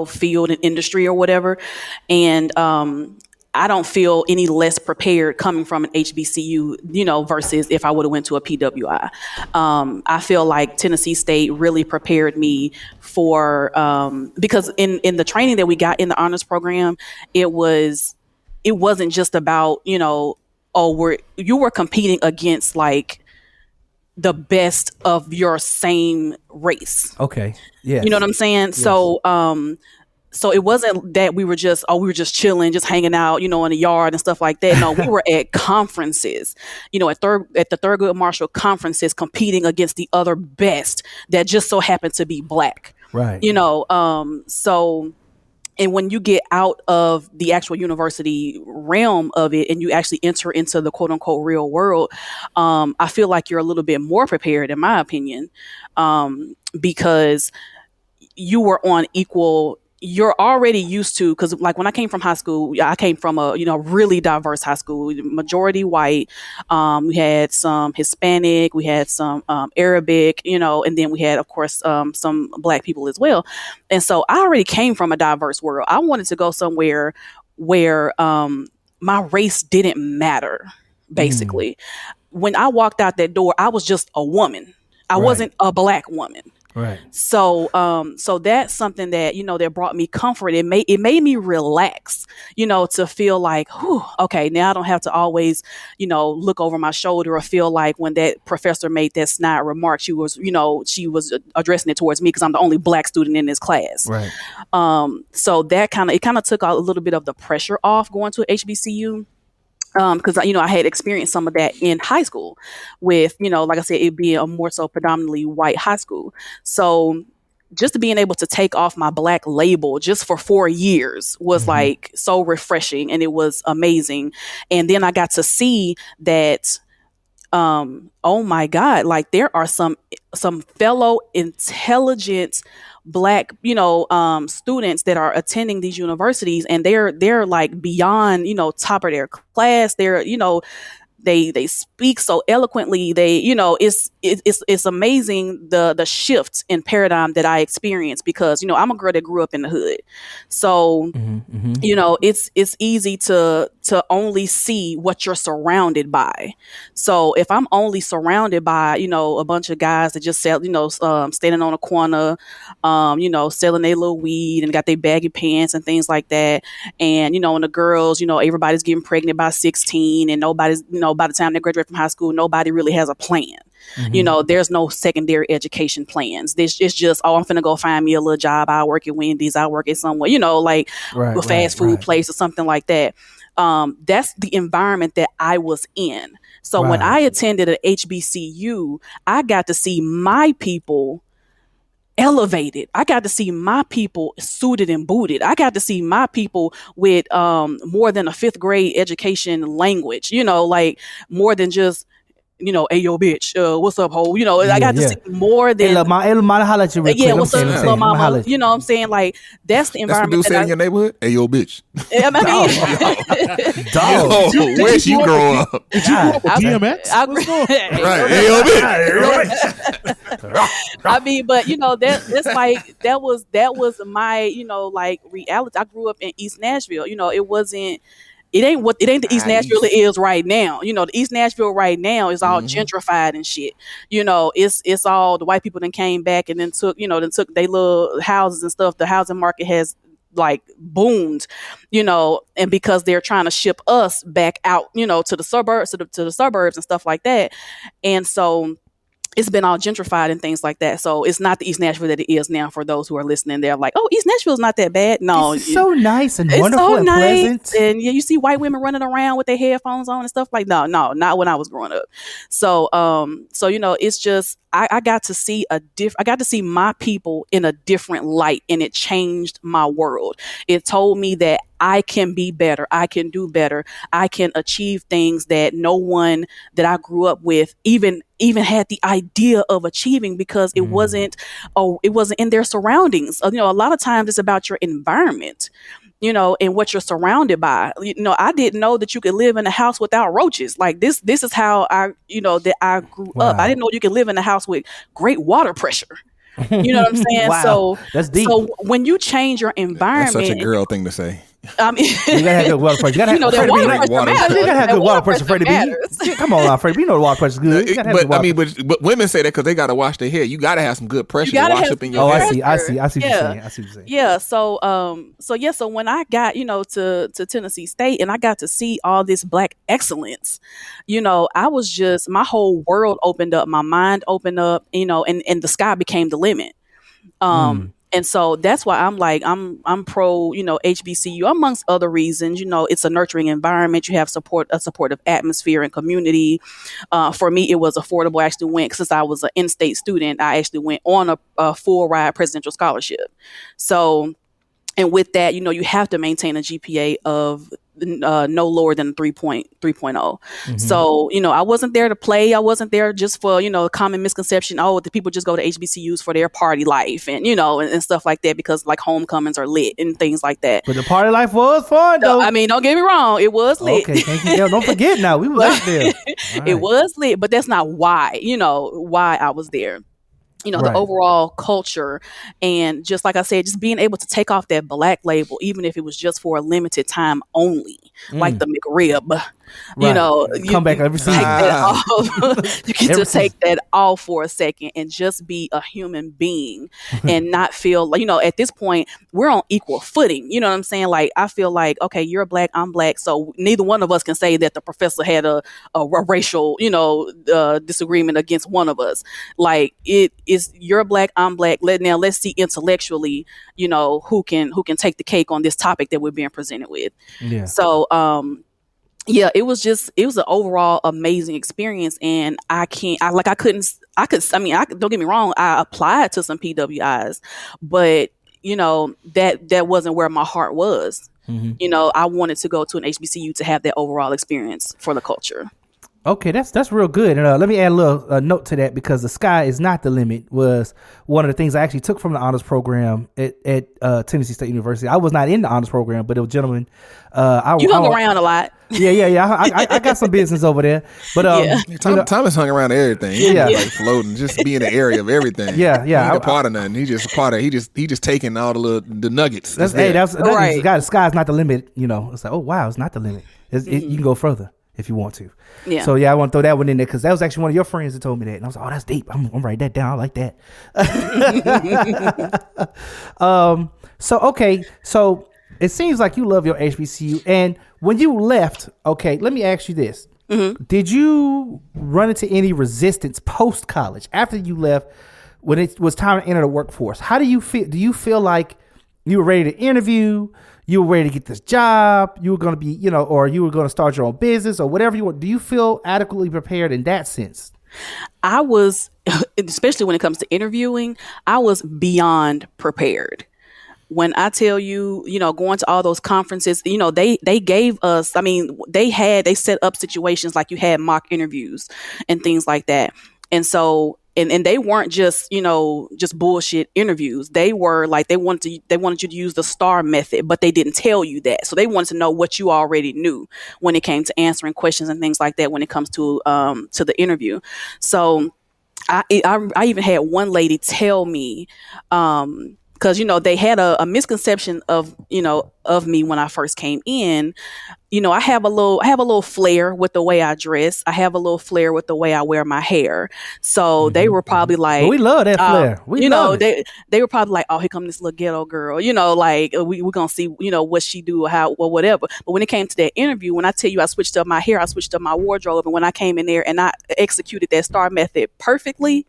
Speaker 1: field and industry or whatever. And I don't feel any less prepared coming from an HBCU, versus if I would have went to a PWI. I feel like Tennessee State really prepared me for, because in the training that we got in the honors program, it wasn't just about, you were competing against like the best of your same race.
Speaker 2: Okay. Yeah.
Speaker 1: You know what I'm saying? Yes. So it wasn't that we were just chilling, just hanging out, in the yard and stuff like that. No, we were at conferences, at the Thurgood Marshall conferences, competing against the other best that just so happened to be black.
Speaker 2: Right.
Speaker 1: So And when you get out of the actual university realm of it and you actually enter into the quote unquote real world, I feel like you're a little bit more prepared, in my opinion, because you were on equal. You're already used to, because like when I came from high school, I came from a really diverse high school, majority white. We had some Hispanic, we had some Arabic, and then we had, of course, some Black people as well. And so I already came from a diverse world. I wanted to go somewhere where my race didn't matter. Basically, when I walked out that door, I was just a woman. I wasn't a Black woman.
Speaker 2: Right.
Speaker 1: So, so that's something that, that brought me comfort. It made me relax, to feel like, whew, okay, now I don't have to always, look over my shoulder or feel like when that professor made that snide remark, she was addressing it towards me because I'm the only Black student in this class.
Speaker 2: Right.
Speaker 1: So that kind of took a little bit of the pressure off going to a HBCU. Because I had experienced some of that in high school with, like I said, it being a more so predominantly white high school. So just being able to take off my Black label just for 4 years was like so refreshing, and it was amazing. And then I got to see that, oh my God, like there are some fellow intelligent Black, students that are attending these universities, and they're like beyond, top of their class. They're, they speak so eloquently. They, it's amazing the shift in paradigm that I experienced because, I'm a girl that grew up in the hood. So, it's easy to only see what you're surrounded by. So if I'm only surrounded by, a bunch of guys that just sell, standing on a corner, selling their little weed and got their baggy pants and things like that. And, and the girls, everybody's getting pregnant by 16 and nobody's, by the time they graduate from high school, nobody really has a plan. There's no secondary education plans. It's just, I'm finna go find me a little job. I work at Wendy's. I work at somewhere, like a fast food place or something like that. That's the environment that I was in. So when I attended an HBCU, I got to see my people elevated. I got to see my people suited and booted. I got to see my people with more than a 5th grade education language, like more than just, hey yo bitch, what's up ho? I got to see more than
Speaker 2: what's up,
Speaker 1: little mama? You know what I'm saying? Like that's the environment.
Speaker 3: That's what dude said in your neighborhood. Hey yo bitch.
Speaker 2: Dog.
Speaker 3: Where'd you grow up?
Speaker 4: Did you grow up with DMX?
Speaker 3: Right. Hey yo bitch.
Speaker 1: I mean, but that's like that was my like reality. I grew up in East Nashville. It ain't the East Nashville it is right now. The East Nashville right now is all gentrified and shit. It's all the white people that came back and then took their little houses and stuff. The housing market has like boomed, and because they're trying to ship us back out, to the suburbs, to the suburbs and stuff like that. And so it's been all gentrified and things like that. So it's not the East Nashville that it is now for those who are listening. They're like, oh, East Nashville's not that bad. No.
Speaker 2: It's so nice and wonderful so and pleasant.
Speaker 1: And you see white women running around with their headphones on and stuff like, no, not when I was growing up. So, it's just, I got to see I got to see my people in a different light, and it changed my world. It told me that I can be better. I can do better. I can achieve things that no one that I grew up with even had the idea of achieving, because it wasn't in their surroundings. A lot of times it's about your environment, and what you're surrounded by. I didn't know that you could live in a house without roaches. Like this is how that I grew up. I didn't know you could live in a house with great water pressure. You know what I'm saying?
Speaker 2: Wow.
Speaker 1: So
Speaker 2: that's deep.
Speaker 1: So when you change your environment,
Speaker 3: that's such a girl thing to say.
Speaker 2: I mean, you gotta have good water pressure. You gotta have, you gotta have good water pressure, Freddie B. Come on, Freddie. We know the water pressure is good. You
Speaker 3: but I mean, but women say that because they gotta wash their hair. You gotta have some good pressure to wash up in your hair.
Speaker 2: I see what you're saying.
Speaker 1: Yeah. So when I got to Tennessee State and I got to see all this Black excellence, I was just, my whole world opened up, my mind opened up, and the sky became the limit. And so that's why I'm like, I'm pro, HBCU, amongst other reasons. It's a nurturing environment. You have a supportive atmosphere and community. For me, it was affordable. I actually went, since I was an in-state student, I actually went on a full ride presidential scholarship. So And with that, you have to maintain a GPA of no lower than 3.0. So, I wasn't there to play. I wasn't there just for, common misconception. Oh, the people just go to HBCUs for their party life and, and stuff like that, because like homecomings are lit and things like that.
Speaker 2: But the party life was fun, though.
Speaker 1: I mean, don't get me wrong. It was lit.
Speaker 2: Okay, thank you. Don't forget now. We were out there. Right.
Speaker 1: It was lit, but that's not why, why I was there. The overall culture, and just like I said, just being able to take off that black label, even if it was just for a limited time only, like the McRib. You
Speaker 2: come back every season.
Speaker 1: You get to take that off for a second and just be a human being and not feel like, at this point we're on equal footing. You know what I'm saying? Like, I feel like, okay, you're black, I'm black, so neither one of us can say that the professor had a racial, disagreement against one of us. Like, it is, you're black, I'm black. Let's see intellectually, who can take the cake on this topic that we're being presented with. Yeah. So, it was an overall amazing experience, and don't get me wrong, I applied to some PWIs, but that wasn't where my heart was. I wanted to go to an HBCU to have that overall experience for the culture.
Speaker 2: Okay, that's real good. And let me add a little note to that, because the sky is not the limit was one of the things I actually took from the honors program at Tennessee State University. I was not in the honors program, but it was gentlemen.
Speaker 1: You hung around a lot.
Speaker 2: Yeah. I got some business over there. But
Speaker 3: Thomas hung around everything. Like floating, just be in the area of everything.
Speaker 2: Yeah.
Speaker 3: He ain't a part of nothing. He just a part of. He just taking all the nuggets.
Speaker 2: That's right. The sky's not the limit. It's like, oh wow, it's not the limit. You can go further if you want to. Yeah. So I want to throw that one in there, because that was actually one of your friends that told me that, and I was like, oh, that's deep. I'm write that down. I like that. So it seems like you love your HBCU, and when you left, okay, let me ask you this: did you run into any resistance post college after you left, when it was time to enter the workforce? How do you feel? Do you feel like you were ready to interview? You were ready to get this job, you were going to be, or you were going to start your own business or whatever you want. Do you feel adequately prepared in that sense?
Speaker 1: I was, especially when it comes to interviewing, I was beyond prepared. When I tell you, going to all those conferences, they gave us, they set up situations like you had mock interviews and things like that. And so, and they weren't just, just bullshit interviews. They were like, they wanted you to use the STAR method, but they didn't tell you that. So they wanted to know what you already knew when it came to answering questions and things like that when it comes to the interview. So I even had one lady tell me, because they had a misconception of me when I first came in. I have a little flair with the way I dress. I have a little flair with the way I wear my hair. So they were probably like,
Speaker 2: well, we love that flair.
Speaker 1: They were probably like, oh, here come this little ghetto girl. Like we're gonna see, what she do or how or whatever. But when it came to that interview, when I tell you I switched up my hair, I switched up my wardrobe, and when I came in there and I executed that STAR method perfectly,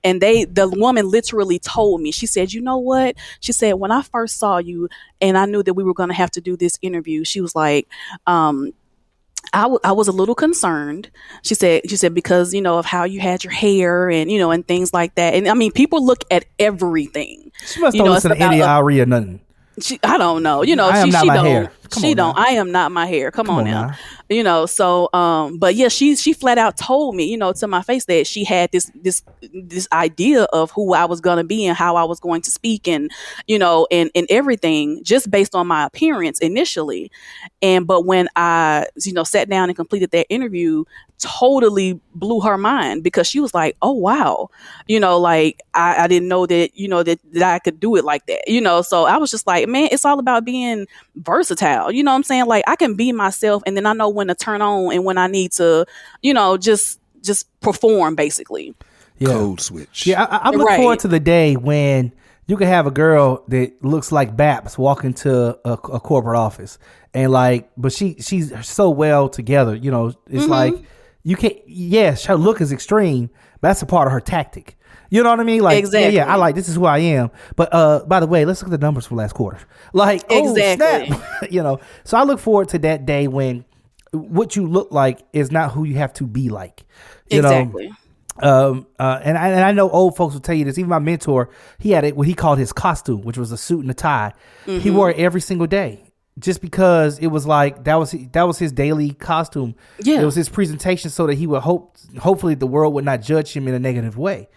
Speaker 1: and the woman literally told me, she said, you know what? She said, when I first saw you and I knew that we were going to have to do this interview, she was like, I was a little concerned. She said, because, of how you had your hair and, and things like that. And people look at everything.
Speaker 2: She must have listened to Eddie Ari or nothing.
Speaker 1: I don't know. I am not my hair. I am not my hair. Come on now. So, but yeah, she flat out told me, to my face that she had this idea of who I was going to be and how I was going to speak and, and everything just based on my appearance initially. But when I, sat down and completed that interview, totally blew her mind, because she was like, oh, wow. Like I didn't know that, that I could do it like that, so I was just like, man, it's all about being versatile. You know what I'm saying? Like I can be myself, and then I know when to turn on and when I need to, just perform basically.
Speaker 2: Yeah.
Speaker 3: Code switch.
Speaker 2: Yeah. I look forward to the day when you can have a girl that looks like Babs walk into a corporate office and but she's so well together, it's like you can't, yes, her look is extreme, but that's a part of her tactic. You know what I mean? Like, exactly. Yeah, I this is who I am. But by the way, let's look at the numbers from last quarter. Like, exactly. Oh, snap. So I look forward to that day when what you look like is not who you have to be like. You know? And I know old folks will tell you this. Even my mentor, he had what he called his costume, which was a suit and a tie. Mm-hmm. He wore it every single day, just because it was like that was his daily costume. Yeah, it was his presentation, so that he would hopefully the world would not judge him in a negative way.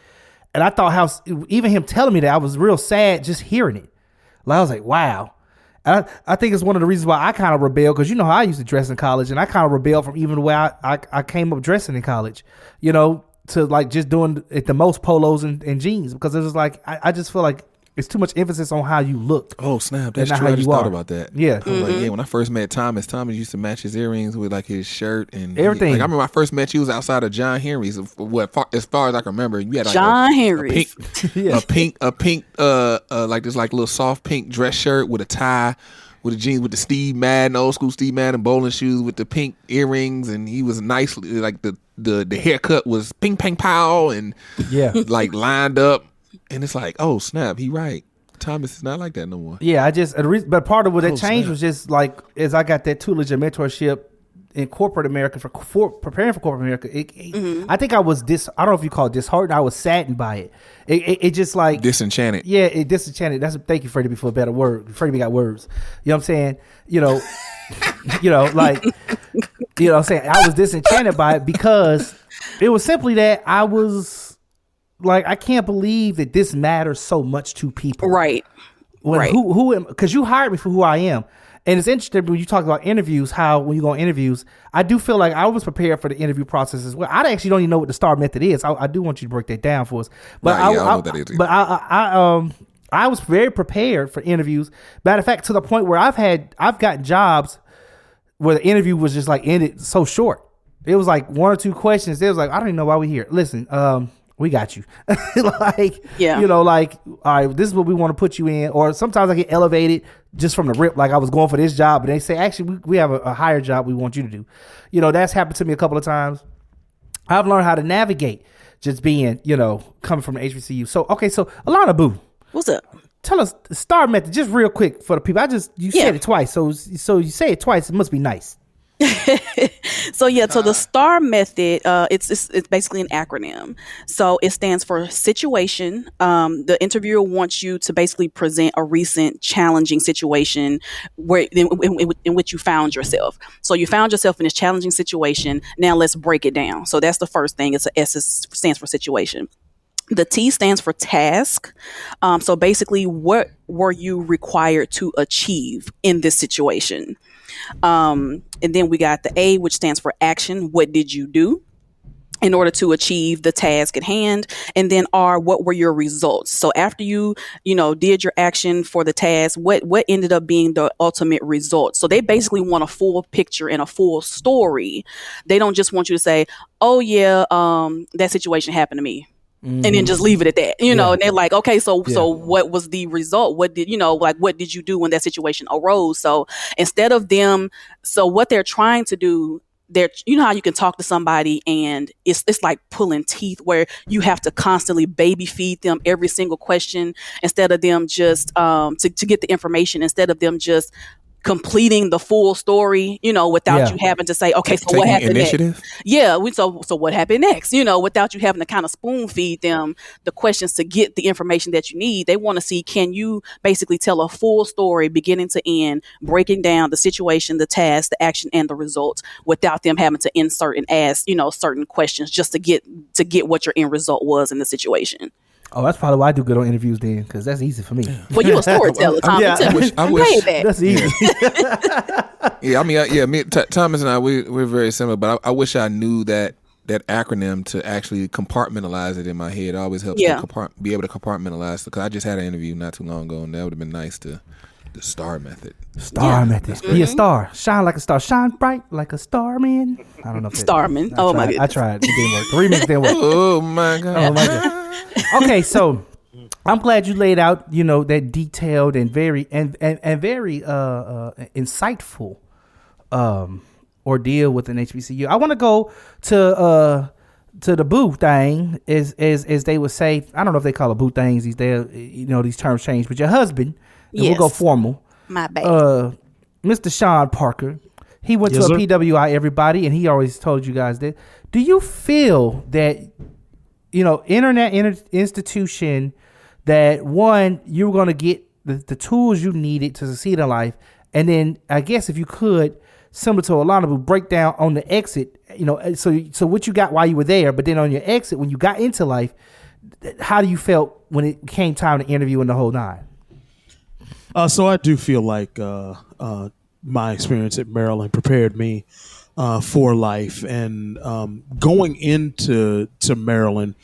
Speaker 2: And I thought how even him telling me that, I was real sad just hearing it. Like, I was like, wow. And I think it's one of the reasons why I kind of rebelled, because you know how I used to dress in college, and I kind of rebelled from even the way I came up dressing in college, you know, to like just doing at the most polos and jeans, because it was like I just feel like it's too much emphasis on how you look.
Speaker 3: Oh snap! That's true. I just thought about that.
Speaker 2: Yeah,
Speaker 3: like, yeah. When I first met Thomas used to match his earrings with like his shirt and
Speaker 2: everything.
Speaker 3: I remember when I first met you was outside of John Henry's. As far as I can remember, you had like
Speaker 1: John Henry's,
Speaker 3: a pink, like this like little soft pink dress shirt with a tie, with the jeans with the Steve Madden, old school Steve Madden bowling shoes with the pink earrings, and he was nicely like the haircut was ping pang pow and like lined up. And it's like, oh snap, he right. Thomas is not like that no more.
Speaker 2: Yeah, but part of what that changed was just like, as I got that tutelage and mentorship in corporate America for preparing for corporate America. I think I was I don't know if you call it disheartened. I was saddened by it. It just like
Speaker 3: disenchanted.
Speaker 2: Yeah, it disenchanted. Thank you, Freddie, for a better word. Freddie got words. You know what I'm saying? You know, like, you know what I'm saying? I was disenchanted by it because it was simply that I was like, I can't believe that this matters so much to people.
Speaker 1: Right.
Speaker 2: Because you hired me for who I am. And it's interesting when you talk about interviews, how when you go on interviews, I do feel like I was prepared for the interview process as well. I actually don't even know what the STAR method is. I do want you to break that down for us. But I don't know what that is either. But I was very prepared for interviews. Matter of fact, to the point where I've gotten jobs where the interview was just like ended so short. It was like one or two questions. It was like, I don't even know why we're here. Listen, we got you. Like, you know, like, all right, this is what we want to put you in. Or sometimes I get elevated just from the rip, like I was going for this job, but they say, actually, we have a higher job we want you to do. You know, that's happened to me a couple of times. I've learned how to navigate just being, you know, coming from the HBCU. So, okay, so Alana Boo.
Speaker 1: What's up?
Speaker 2: Tell us the STAR method, just real quick for the people. You said it twice. So you say it twice, it must be nice.
Speaker 1: So the STAR method, it's basically an acronym. So it stands for situation. The interviewer wants you to basically present a recent challenging situation where in which you found yourself. So you found yourself in this challenging situation. Now let's break it down. So that's the first thing. It's S stands for situation. The T stands for task. So basically, what were you required to achieve in this situation? And then we got the A, which stands for action. What did you do in order to achieve the task at hand? And then R, what were your results? So after you did your action for the task, what ended up being the ultimate result? So they basically want a full picture and a full story. They don't just want you to say, oh yeah, that situation happened to me. Mm-hmm. And then just leave it at that, and they're like, okay, so what was the result? What did you do when that situation arose? So instead of what they're trying to do, how you can talk to somebody and it's like pulling teeth, where you have to constantly baby feed them every single question instead of them just to get the information, instead of them just completing the full story, without you having to say, okay, so what happened next? Yeah. So what happened next? Without you having to kind of spoon feed them the questions to get the information that you need. They want to see, can you basically tell a full story beginning to end, breaking down the situation, the task, the action, and the results, without them having to insert and ask, certain questions just to get what your end result was in the situation.
Speaker 2: Oh, that's probably why I do good on interviews then, because that's easy for me.
Speaker 1: Well, you a storyteller, Tom.
Speaker 3: I wish
Speaker 2: that's easy.
Speaker 3: Thomas and I, we're very similar, but I wish I knew that acronym to actually compartmentalize it in my head. It always helps to be able to compartmentalize, because I just had an interview not too long ago, and that would have been nice to. The STAR method.
Speaker 2: STAR method. Be a star. Shine like a star. Shine bright like a starman. I don't know if
Speaker 1: Starman. Oh my goodness.
Speaker 2: I tried. It didn't work. The remix didn't work.
Speaker 3: Oh my God.
Speaker 2: Okay, so I'm glad you laid out, that detailed and very insightful ordeal with an HBCU. I want to go to the boo thing, as they would say. I don't know if they call it boo things these days. These terms change. But your husband. And we'll go formal.
Speaker 1: My bad.
Speaker 2: Mr. Sean Parker, he went to a PWI, everybody, and he always told you guys that. Do you feel that internet institution that, one, you were going to get the tools you needed to succeed in life. And then I guess if you could, similar to a lot of people, break down on the exit, so what you got while you were there, but then on your exit, when you got into life, how do you felt when it came time to interview and the whole nine?
Speaker 4: So I do feel like my experience at Maryland prepared me for life, and going into Maryland,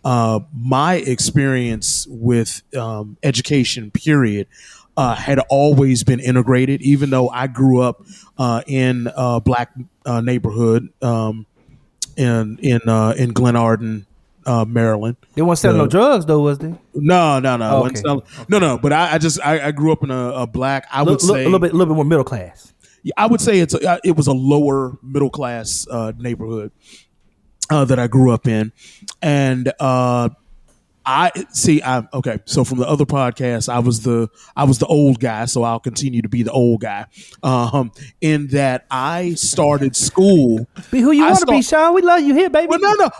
Speaker 4: my experience with education, period, had always been integrated. Even though I grew up in a black neighborhood in Glen Arden, Maryland.
Speaker 2: They weren't selling no drugs, though, was they?
Speaker 4: No.
Speaker 2: Oh, okay.
Speaker 4: No. But I grew up in a black. I would say
Speaker 2: a little bit more middle class.
Speaker 4: I would say it was a lower middle class neighborhood that I grew up in, and okay. So from the other podcast, I was the old guy, so I'll continue to be the old guy. In that I started school.
Speaker 2: Be who you want to be, Sean. We love you here, baby.
Speaker 4: Well, no.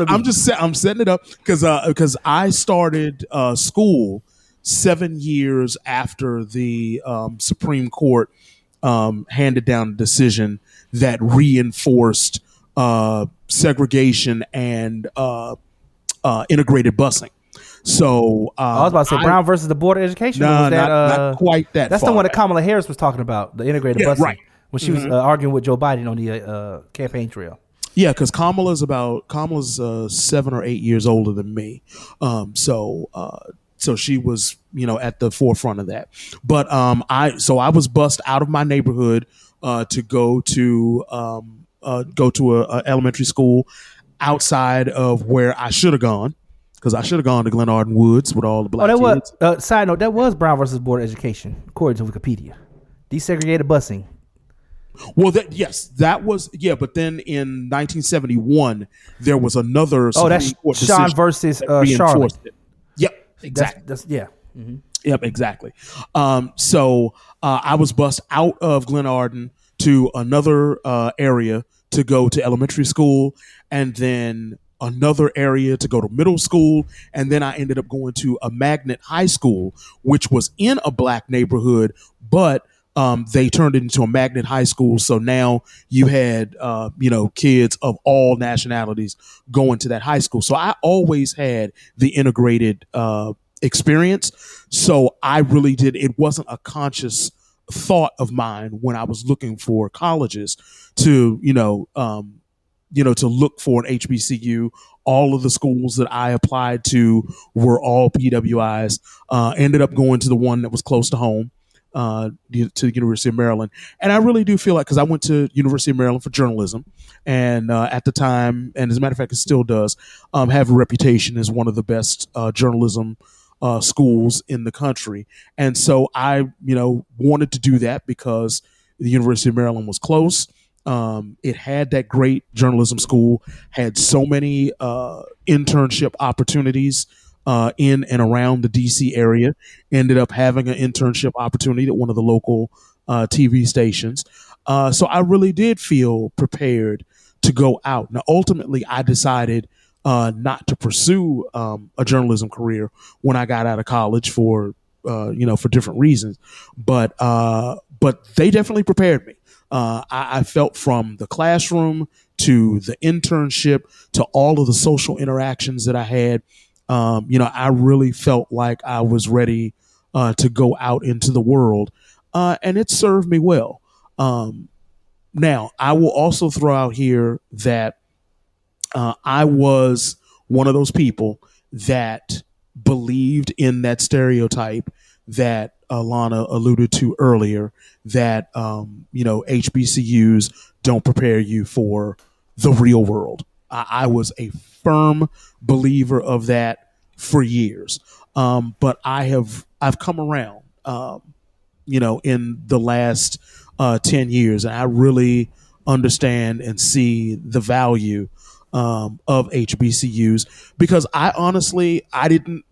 Speaker 4: I'm setting it up because I started school 7 years after the Supreme Court handed down a decision that reinforced segregation and integrated busing. So
Speaker 2: I was about to say Brown versus the Board of Education.
Speaker 4: No, not quite that.
Speaker 2: That's
Speaker 4: far
Speaker 2: the one that
Speaker 4: back.
Speaker 2: Kamala Harris was talking about, the integrated busing,
Speaker 4: right?
Speaker 2: When she was arguing with Joe Biden on the campaign trail.
Speaker 4: Yeah, because Kamala's 7 or 8 years older than me, so she was at the forefront of that. But I was bussed out of my neighborhood to go to a elementary school outside of where I should have gone, because I should have gone to Glen Arden Woods with all the black kids.
Speaker 2: Side note, that was Brown versus Board of Education, according to Wikipedia. Desegregated busing.
Speaker 4: Well, that was. But then in 1971, there was another
Speaker 2: that's
Speaker 4: Court
Speaker 2: Sean versus Charlotte.
Speaker 4: Yep, exactly.
Speaker 2: That's Mm-hmm.
Speaker 4: Yep, exactly. So I was bussed out of Glen Arden to another area to go to elementary school, and then another area to go to middle school, and then I ended up going to a magnet high school, which was in a black neighborhood, but they turned it into a magnet high school. So now you had, kids of all nationalities going to that high school. So I always had the integrated experience. So I really did. It wasn't a conscious thought of mine when I was looking for colleges to look for an HBCU. All of the schools that I applied to were all PWIs. Ended up going to the one that was close to home, to the University of Maryland. And I really do feel like, because I went to University of Maryland for journalism, and at the time, and as a matter of fact, it still does, have a reputation as one of the best journalism schools in the country. And so I, wanted to do that because the University of Maryland was close. It had that great journalism school, had so many internship opportunities in and around the DC area. Ended up having an internship opportunity at one of the local TV stations. So I really did feel prepared to go out. Now, ultimately, I decided not to pursue a journalism career when I got out of college for different reasons. But they definitely prepared me. I felt from the classroom to the internship to all of the social interactions that I had, I really felt like I was ready to go out into the world, and it served me well. Now, I will also throw out here that I was one of those people that believed in that stereotype that Alana alluded to earlier, that HBCUs don't prepare you for the real world. I was a firm believer of that for years, but I've come around, in the last 10 years, and I really understand and see the value of HBCUs, because I didn't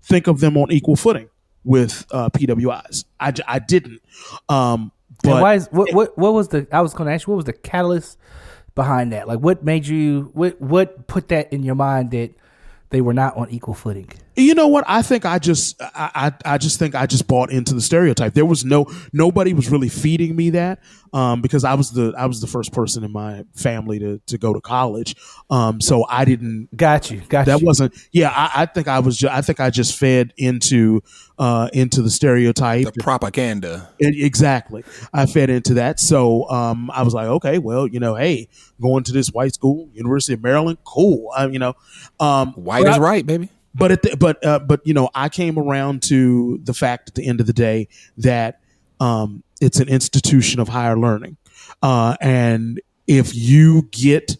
Speaker 4: think of them on equal footing with PWIs. I didn't. But
Speaker 2: what was the? I was going to ask you, what was the catalyst behind that? Like, what made you? What put that in your mind that they were not on equal footing?
Speaker 4: You know what? I think I just bought into the stereotype. There was nobody was really feeding me that, because I was the first person in my family to go to college. So I didn't.
Speaker 2: Got you.
Speaker 4: That wasn't. Yeah, I think I just fed into the stereotype,
Speaker 3: the propaganda.
Speaker 4: Exactly. I fed into that. So I was like, okay, well, hey, going to this white school, University of Maryland, cool.
Speaker 3: White is right, baby.
Speaker 4: But I came around to the fact at the end of the day that it's an institution of higher learning, and if you get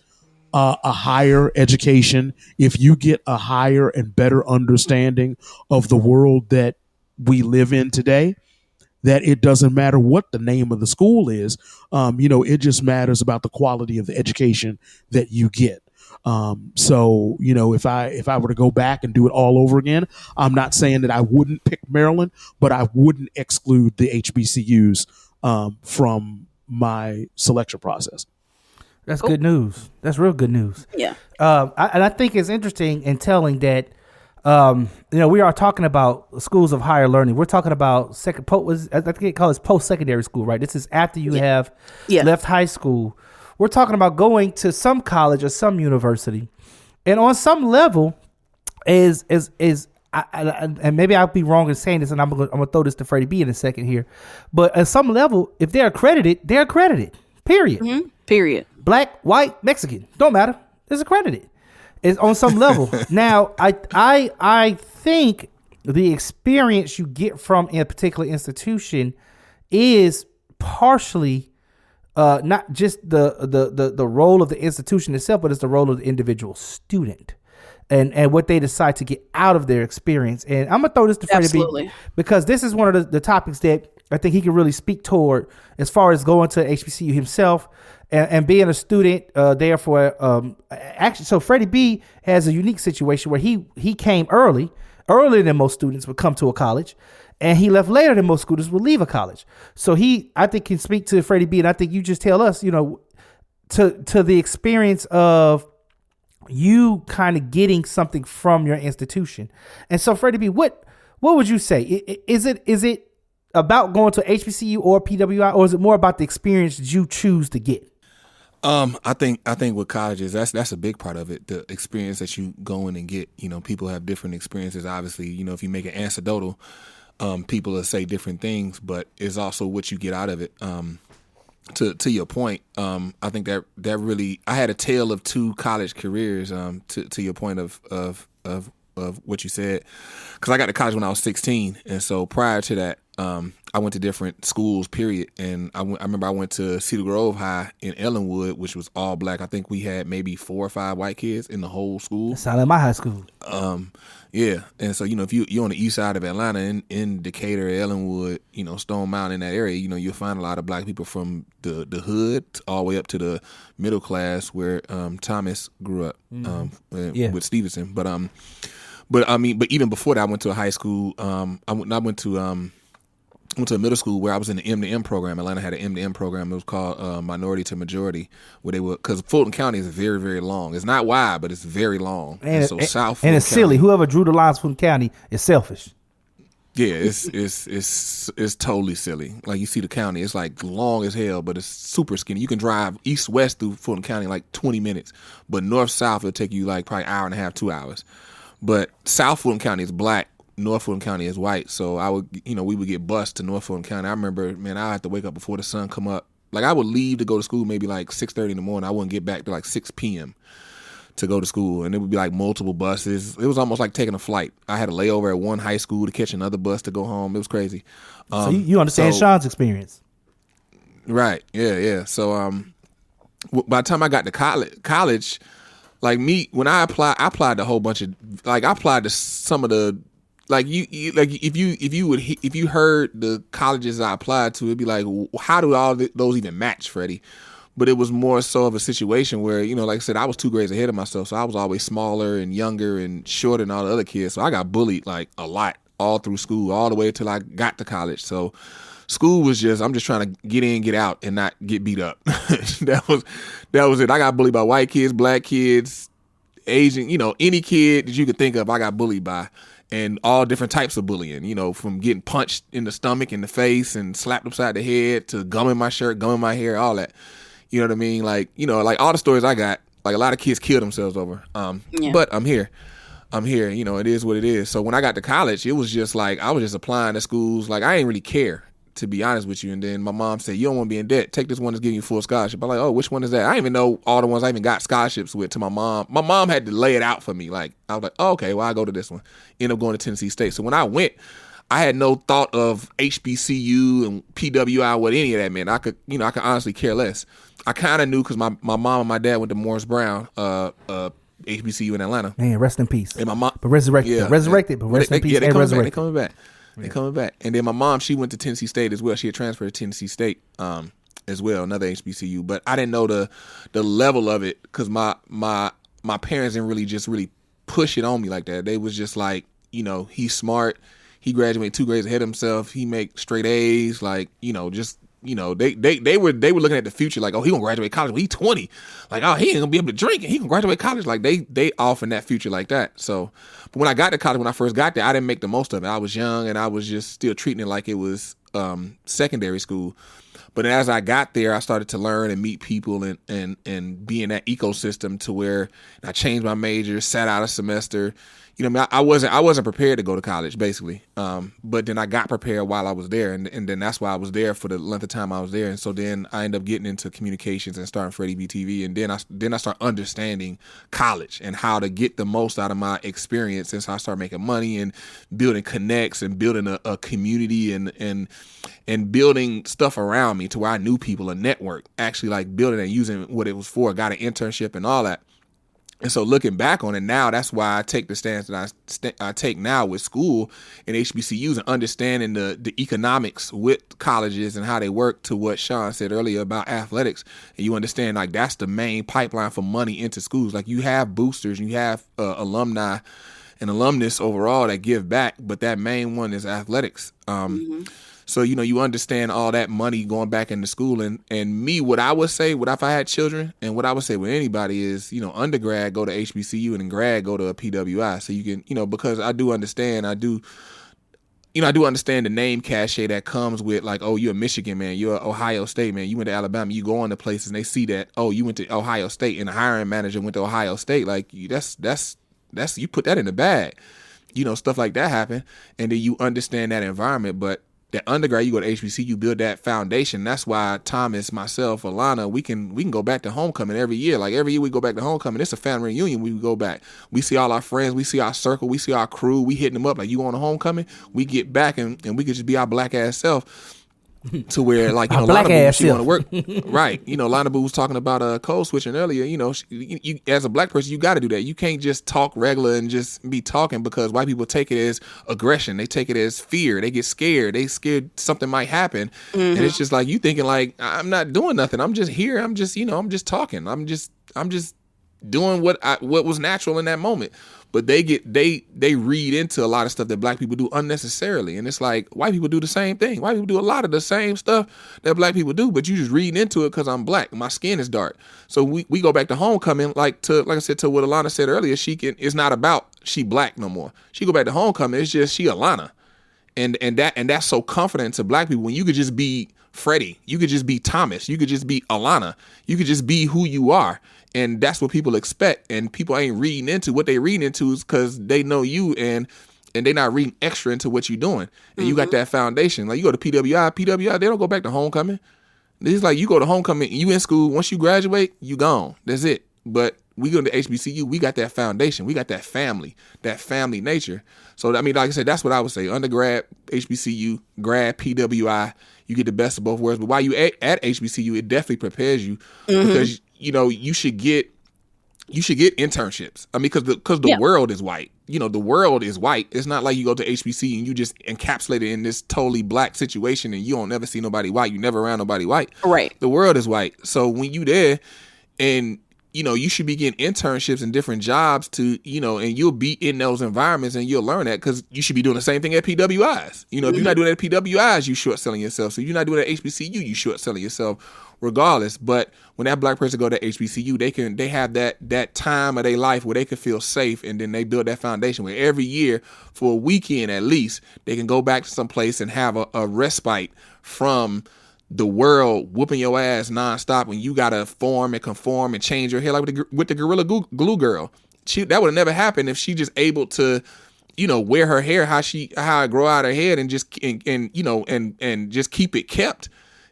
Speaker 4: a higher education, if you get a higher and better understanding of the world that we live in today, that it doesn't matter what the name of the school is. It just matters about the quality of the education that you get. So if I were to go back and do it all over again, I'm not saying that I wouldn't pick Maryland, but I wouldn't exclude the HBCUs from my selection process.
Speaker 2: That's good news. That's real good news.
Speaker 1: Yeah.
Speaker 2: I think it's interesting and telling that, we are talking about schools of higher learning. We're talking about I think they call it post-secondary school, right? This is after you have left high school. We're talking about going to some college or some university, and on some level, and maybe I'll be wrong in saying this, and I'm gonna throw this to Freddie B in a second here, but at some level, if they're accredited, they're accredited. Period.
Speaker 1: Mm-hmm. Period.
Speaker 2: Black, white, Mexican, don't matter. It's accredited. It's on some level. Now, I think the experience you get from a particular institution is partially. Not just the role of the institution itself, but it's the role of the individual student and what they decide to get out of their experience. And I'm going to throw this to Freddie B, because this is one of the topics that I think he can really speak toward as far as going to HBCU himself and being a student therefore. Actually, so Freddie B has a unique situation where he came earlier than most students would come to a college. And he left later than most students would leave a college. So I think, can speak to Freddie B. And I think you just tell us, to the experience of you kind of getting something from your institution. And so, Freddie B., what would you say? Is it about going to HBCU or PWI, or is it more about the experience that you choose to get?
Speaker 3: I think with colleges, that's a big part of it. The experience that you go in and get. People have different experiences. Obviously, if you make it anecdotal, people will say different things, but it's also what you get out of it. To your point, I think that really, I had a tale of two college careers. To your point of what you said, because I got to college when I was 16, and so prior to that, I went to different schools. Period, and I remember I went to Cedar Grove High in Ellenwood, which was all black. I think we had maybe 4 or 5 white kids in the whole school.
Speaker 2: That sounded like my high school.
Speaker 3: Yeah, and so if you're on the east side of Atlanta, in Decatur, Ellenwood, Stone Mountain, in that area, you'll find a lot of black people from the hood all the way up to the middle class, where Thomas grew up with Stevenson. But even before that, I went to a high school. I went to a middle school where I was in the M2M program. Atlanta had an M2M program. It was called Minority to Majority, where they were, because Fulton County is very, very long. It's not wide, but it's very long. And so South Fulton
Speaker 2: it's County, silly. Whoever drew the lines Fulton County is selfish.
Speaker 3: Yeah, it's totally silly. Like, you see the county, it's like long as hell, but it's super skinny. You can drive east-west through Fulton County like 20 minutes, but north-south it'll take you like probably an hour and a half, 2 hours. But South Fulton County is black. North Fulton County is white, so we would get bused to North Fulton County. I remember, man, I had to wake up before the sun come up. Like, I would leave to go to school maybe like 6:30 in the morning. I wouldn't get back to like 6 p.m. to go to school, and it would be like multiple buses. It was almost like taking a flight. I had a layover at one high school to catch another bus to go home. It was crazy.
Speaker 2: So you understand Sean's experience,
Speaker 3: right? Yeah. So by the time I got to college, like me, when I applied to a whole bunch of, like, I applied to some of the. Like, you like, if you heard the colleges I applied to, it'd be like, how do those even match, Freddie? But it was more so of a situation where, like I said, I was 2 grades ahead of myself, so I was always smaller and younger and shorter than all the other kids. So I got bullied like a lot all through school, all the way until I got to college. So school was I'm just trying to get in, get out, and not get beat up. That was it. I got bullied by white kids, black kids, Asian, any kid that you could think of, I got bullied by. And all different types of bullying, from getting punched in the stomach, in the face, and slapped upside the head, to gum in my shirt, gum in my hair, all that. You know what I mean? Like, like all the stories I got, like a lot of kids kill themselves over. But I'm here. It is what it is. So when I got to college, it was just like, I was just applying to schools. Like, I didn't really care, to be honest with you. And then my mom said, you don't want to be in debt. Take this one that's giving you full scholarship. I'm like, oh, which one is that? I didn't even know all the ones I even got scholarships with to my mom. My mom had to lay it out for me. Like, I was like, oh, okay, well, I'll go to this one. End up going to Tennessee State. So when I went, I had no thought of HBCU and PWI, what any of that meant. I could honestly care less. I kind of knew because my mom and my dad went to Morris Brown, HBCU in Atlanta.
Speaker 2: Man, rest in peace.
Speaker 3: And my mom,
Speaker 2: but resurrected, but rest in peace.
Speaker 3: Yeah,
Speaker 2: and resurrected.
Speaker 3: They coming back. And then my mom, she went to Tennessee State as well. She had transferred to Tennessee State as well, another HBCU. But I didn't know the level of it because my parents didn't really push it on me like that. They was just like, he's smart. He graduated 2 grades ahead of himself. He make straight A's. Like, they were looking at the future like, oh, he gonna graduate college when he's 20. Like, oh, he ain't gonna be able to drink and he can graduate college. Like they off in that future like that. So, but when I got to college, when I first got there, I didn't make the most of it. I was young and I was just still treating it like it was secondary school. But as I got there, I started to learn and meet people and be in that ecosystem to where I changed my major, sat out a semester. I wasn't prepared to go to college, basically. But then I got prepared while I was there, and then that's why I was there for the length of time I was there. And so then I ended up getting into communications and starting Freddie BTV, and then I start understanding college and how to get the most out of my experience. And so I started making money and building connects and building a community and building stuff around me to where I knew people, a network, actually like building and using what it was for. Got an internship and all that. And so looking back on it now, that's why I take the stance that I take now with school and HBCUs and understanding the economics with colleges and how they work, to what Sean said earlier about athletics. And you understand like that's the main pipeline for money into schools. Like you have boosters, you have alumni and alumnus overall that give back, but that main one is athletics. So, you understand all that money going back into school. And me, what I would say, if I had children, and what I would say with anybody is, undergrad, go to HBCU, and then grad, go to a PWI. So you can, because I do understand, I do understand the name cachet that comes with like, oh, you're a Michigan man, you're Ohio State man, you went to Alabama, you go into places and they see that, oh, you went to Ohio State and the hiring manager went to Ohio State. Like that's you put that in the bag, stuff like that happen. And then you understand that environment. But that undergrad, you go to HBCU, build that foundation. That's why Thomas, myself, Alana, we can go back to homecoming every year. Like every year we go back to homecoming. It's a family reunion. We go back. We see all our friends. We see our circle. We see our crew. We hitting them up like, you on a homecoming? We get back and we could just be our black ass self. To where like
Speaker 2: black ass
Speaker 3: she want to work right. Lana Boo was talking about code switching earlier. You as a black person, you got to do that. You can't just talk regular and just be talking, because white people take it as aggression. They take it as fear. They get scared. They scared something might happen, and it's just like you thinking like, I'm not doing nothing. I'm just here. I'm just I'm just talking. I'm just doing what was natural in that moment. But they read into a lot of stuff that black people do unnecessarily. And it's like, white people do the same thing. White people do a lot of the same stuff that black people do, but you just reading into it because I'm black. My skin is dark. So we go back to homecoming, like I said, to what Alana said earlier, it's not about she black no more. She go back to homecoming, it's just she Alana. And that's so confident to black people when you could just be Freddie, you could just be Thomas, you could just be Alana, you could just be who you are. And that's what people expect. And people ain't reading into what they reading into is because they know you and they not reading extra into what you're doing. And you got that foundation. Like you go to PWI, they don't go back to homecoming. It's like you go to homecoming, you in school, once you graduate, you gone. That's it. But we go to HBCU, we got that foundation. We got that family nature. So, I mean, like I said, that's what I would say. Undergrad, HBCU, grad, PWI, you get the best of both worlds. But while you at HBCU, it definitely prepares you because, you should get internships. I mean, because the world is white. The world is white. It's not like you go to HBC and you just encapsulated in this totally black situation and you don't never see nobody white. You never around nobody white.
Speaker 1: Right.
Speaker 3: The world is white. So when you there and you should be getting internships and different jobs to, and you'll be in those environments and you'll learn that because you should be doing the same thing at PWIs. If you're not doing it at PWIs, you short selling yourself. So if you're not doing it at HBCU, you short selling yourself. regardless. But when that black person go to HBCU, they have that time of their life where they can feel safe, and then they build that foundation where every year for a weekend at least they can go back to some place and have a respite from the world whooping your ass nonstop, and you gotta form and conform and change your hair like with the Gorilla Glue girl. That would have never happened if she just able to, wear her hair how it grow out her head and just and just keep it kept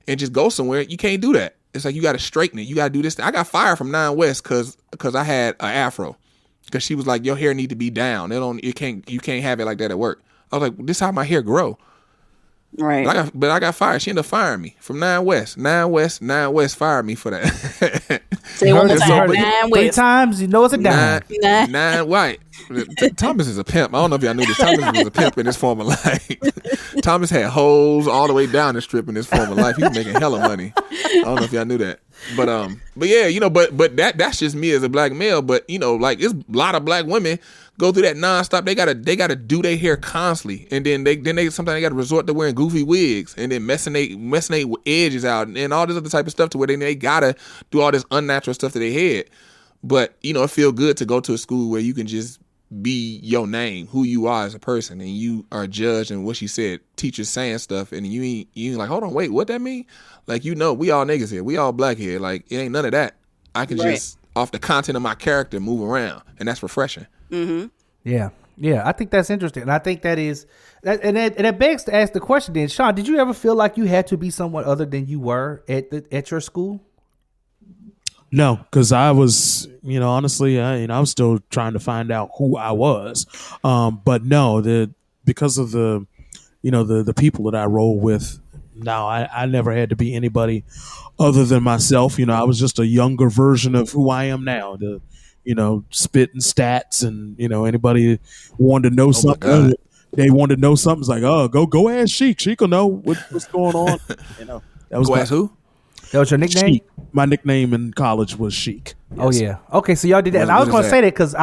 Speaker 3: and just go somewhere. You can't do that. It's like you gotta straighten it. You gotta do this. I got fired from 9 West because I had an afro, because she was like, your hair need to be down. You can't have it like that at work. I was like, this is how my hair grow.
Speaker 1: Right.
Speaker 3: But I got fired. She ended up firing me from 9 West. 9 West fired me for that.
Speaker 1: Say one more time. 9
Speaker 2: 3
Speaker 1: West.
Speaker 2: times, it's a dime.
Speaker 3: 9 white. Thomas is a pimp. I don't know if y'all knew this. Thomas was a pimp in his former life. Thomas had hoes all the way down the strip in his former life. He was making hella money. I don't know if y'all knew that. But yeah, but that's just me as a black male. But like it's a lot of black women go through that nonstop. They gotta do their hair constantly, and then they sometimes they gotta resort to wearing goofy wigs and then messing they edges out and all this other type of stuff to where they gotta do all this unnatural stuff to their head. But it feel good to go to a school where you can just be your name, who you are as a person, and you are judged and what she said, teachers saying stuff, and you ain't like, hold on, wait, what that mean? Like, we all niggas here, we all black here. Like, it ain't none of that. I can just off the content of my character move around, and that's refreshing.
Speaker 1: Mm-hmm.
Speaker 2: Yeah, I think that's interesting, and I think that is, and that begs to ask the question. Then, Sean, did you ever feel like you had to be someone other than you were at your school?
Speaker 4: No, because I was, honestly, I was still trying to find out who I was. But no, because of the people that I roll with. No, I never had to be anybody other than myself. I was just a younger version of who I am now. The spitting stats, and anybody wanted to know something. They wanted to know something. It's like, oh, go ask Sheik. Sheik will know what's going on. That was
Speaker 3: go ask who?
Speaker 2: That was your nickname?
Speaker 4: Sheik. My nickname in college was Sheik. Yes.
Speaker 2: Oh yeah. Okay, so y'all did that. And I was going to say that because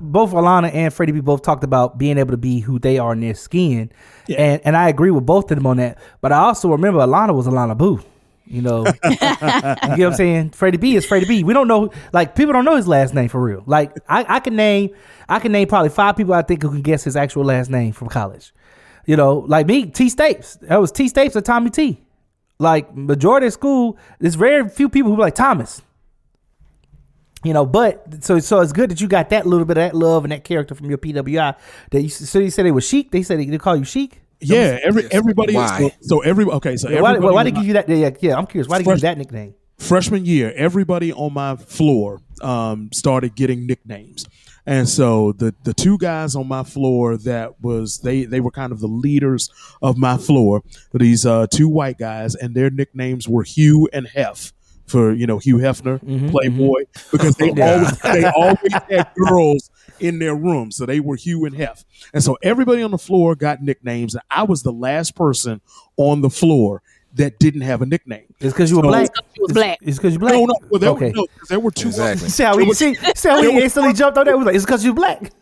Speaker 2: both Alana and Freddie B both talked about being able to be who they are in their skin, and I agree with both of them on that. But I also remember Alana was Alana Boo. You know what I'm saying? Freddie B is Freddie B. We don't know, like, people don't know his last name for real. Like I can name probably 5 people I think who can guess his actual last name from college. Like me, T Stapes. That was T Stapes or Tommy T. Like, majority of school, there's very few people who be like Thomas. But so it's good that you got that little bit of that love and that character from your PWI. So you said it was Sheik. They said they call you Sheik.
Speaker 4: Yeah, everybody.
Speaker 3: Why?
Speaker 4: So why
Speaker 2: they give you that? Yeah, I'm curious. Why they give you that nickname?
Speaker 4: Freshman year, everybody on my floor started getting nicknames. And so the 2 guys on my floor that was they were kind of the leaders of my floor. These 2 white guys, and their nicknames were Hugh and Hef, for Hugh Hefner, Playboy, because they always had girls in their room, so they were Hugh and Hef. And so everybody on the floor got nicknames, and I was the last person on the floor that didn't have a nickname.
Speaker 2: It's because you were black.
Speaker 1: It's
Speaker 2: because you're black.
Speaker 4: No. Well,
Speaker 2: okay.
Speaker 4: There were 2.
Speaker 3: Exactly.
Speaker 2: See how we instantly jumped on that? We was like, it's because you're black.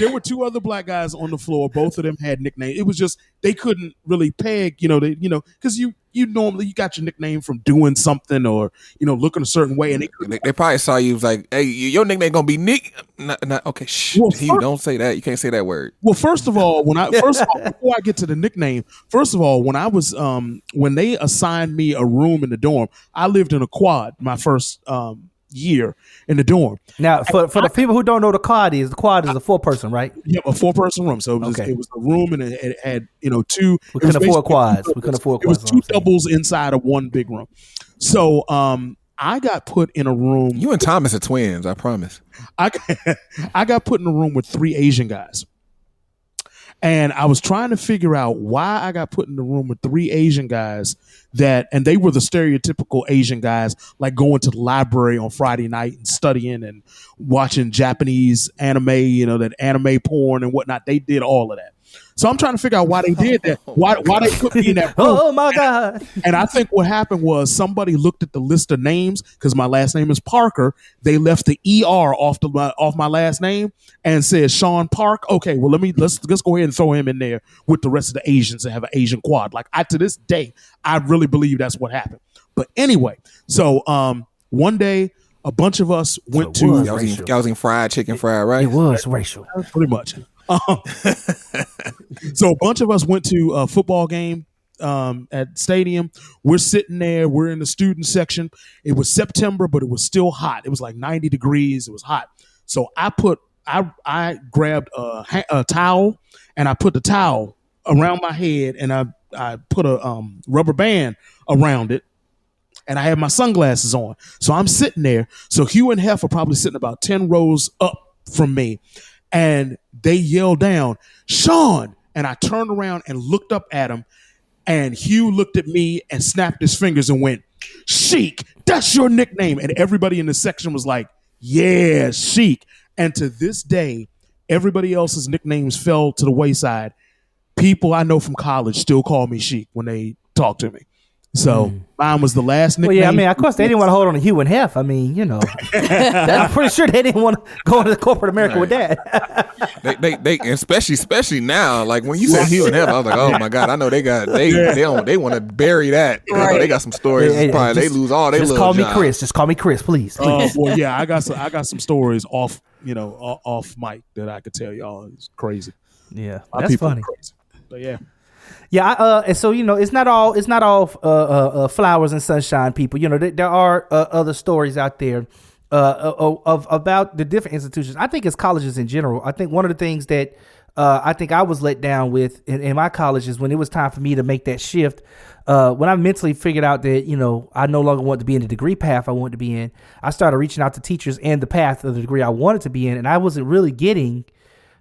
Speaker 4: There were 2 other black guys on the floor. Both of them had nicknames. It was just they couldn't really peg, because you normally you got your nickname from doing something or looking a certain way, and
Speaker 3: they probably saw you was like, hey, your nickname gonna be Nick. Okay, shh.
Speaker 4: Well,
Speaker 3: don't say that. You can't say that word.
Speaker 4: Well, first of all, before I get to the nickname, first of all, when I was when they assigned me a room in the dorm, I lived in a quad my first year in the dorm.
Speaker 2: Now, for the people who don't know, the quad is a 4-person, right?
Speaker 4: Yeah, a 4-person room. So it was a room, and it had 2.
Speaker 2: We couldn't afford quads. It was 2
Speaker 4: doubles inside of 1 big room. So I got put in a room.
Speaker 3: You and Thomas are twins, I promise.
Speaker 4: I got put in a room with 3 Asian guys. And I was trying to figure out why I got put in the room with 3 Asian guys and they were the stereotypical Asian guys, like going to the library on Friday night and studying and watching Japanese anime, that anime porn and whatnot. They did all of that. So I'm trying to figure out why they did that. Why they put me in that group.
Speaker 2: Oh my God.
Speaker 4: And I think what happened was somebody looked at the list of names because my last name is Parker. They left the ER off my last name and said Sean Park. Okay, well let's go ahead and throw him in there with the rest of the Asians and have an Asian quad. Like to this day, I really believe that's what happened. But anyway, so one day a bunch of us went to.
Speaker 3: Y'all was eating fried chicken, fried rice.
Speaker 2: It was racial,
Speaker 4: pretty much. So a bunch of us went to a football game at stadium. We're sitting there. We're in the student section. It was September, but it was still hot. It was like 90 degrees. It was hot. So I grabbed a towel and I put the towel around my head and I put a rubber band around it. And I had my sunglasses on. So I'm sitting there. So Hugh and Hef are probably sitting about 10 rows up from me. And they yelled down, Sean. And I turned around and looked up at him. And Hugh looked at me and snapped his fingers and went, Sheik, that's your nickname. And everybody in the section was like, yeah, Sheik. And to this day, everybody else's nicknames fell to the wayside. People I know from college still call me Sheik when they talk to me. So mine was the last nickname.
Speaker 2: Well, yeah, I mean, of course, they didn't want to hold on to Hugh and Hef. I mean, you know, I'm pretty sure they didn't want to go into corporate America with that.
Speaker 3: they especially now, like when you said Hugh and Hef, I was like, oh my God, I know they want to bury that.
Speaker 1: Right.
Speaker 3: I know they got some stories. Probably they lose all they
Speaker 2: just
Speaker 3: little
Speaker 2: call me
Speaker 3: jobs.
Speaker 2: Chris. Just call me Chris, please.
Speaker 4: Well, yeah, I got some stories off mic that I could tell y'all. It's crazy.
Speaker 2: Yeah, that's funny.
Speaker 4: Crazy. But yeah.
Speaker 2: Yeah, and so it's not all flowers and sunshine, people. You know, there are other stories out there about the different institutions. I think it's colleges in general. I think one of the things that I think I was let down with in my college is when it was time for me to make that shift. When I mentally figured out that I no longer wanted to be in the degree path I wanted to be in, I started reaching out to teachers and the path of the degree I wanted to be in, and I wasn't really getting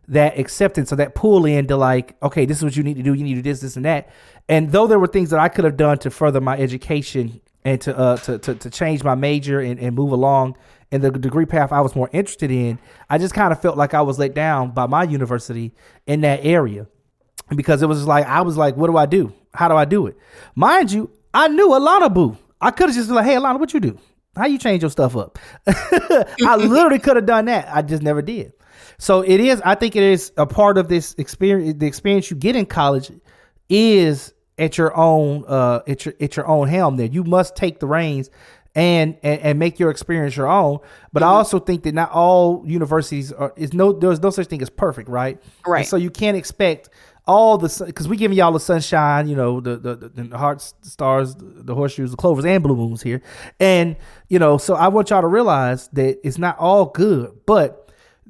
Speaker 2: that acceptance or that pull in to like, okay, this is what you need to do. You need to do this, and that. And though there were things that I could have done to further my education and to change my major and move along in the degree path I was more interested in, I just kind of felt like I was let down by my university in that area because it was like, I was like, what do I do? How do I do it? Mind you, I knew Alana Boo. I could have just been like, hey, Alana, what you do? How you change your stuff up? I literally could have done that. I just never did. So I think it is a part of this experience. The experience you get in college is at your own helm there. You must take the reins and make your experience your own. But I also think that not all universities there's no such thing as perfect, right?
Speaker 1: Right.
Speaker 2: And so you can't expect all because we giving y'all the sunshine, the hearts, the stars, the horseshoes, the clovers, and blue moons here. And, so I want y'all to realize that it's not all good, but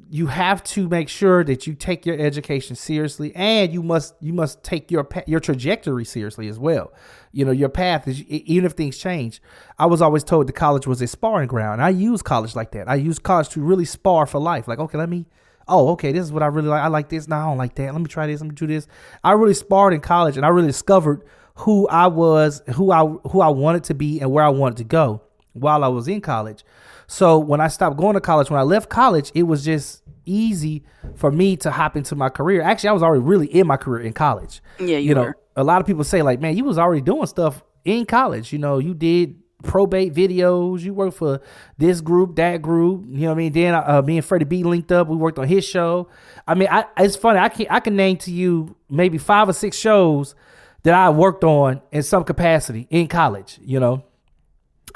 Speaker 2: you have to make sure that you take your education seriously, and you must take your trajectory seriously as well. Your path is, even if things change. I was always told that college was a sparring ground. I use college like that. I use college to really spar for life. Like, okay, this is what I really like. I like this. No, I don't like that. Let me try this. Let me do this. I really sparred in college, and I really discovered who I was, who I wanted to be, and where I wanted to go while I was in college. So when I stopped going to college, when I left college, it was just easy for me to hop into my career. Actually, I was already really in my career in college.
Speaker 1: Yeah, you were.
Speaker 2: A lot of people say like, man, you was already doing stuff in college. You did probate videos. You worked for this group, that group. You know what I mean? Then me and Freddie B linked up. We worked on his show. I mean, it's funny. I can name to you maybe 5 or 6 shows that I worked on in some capacity in college.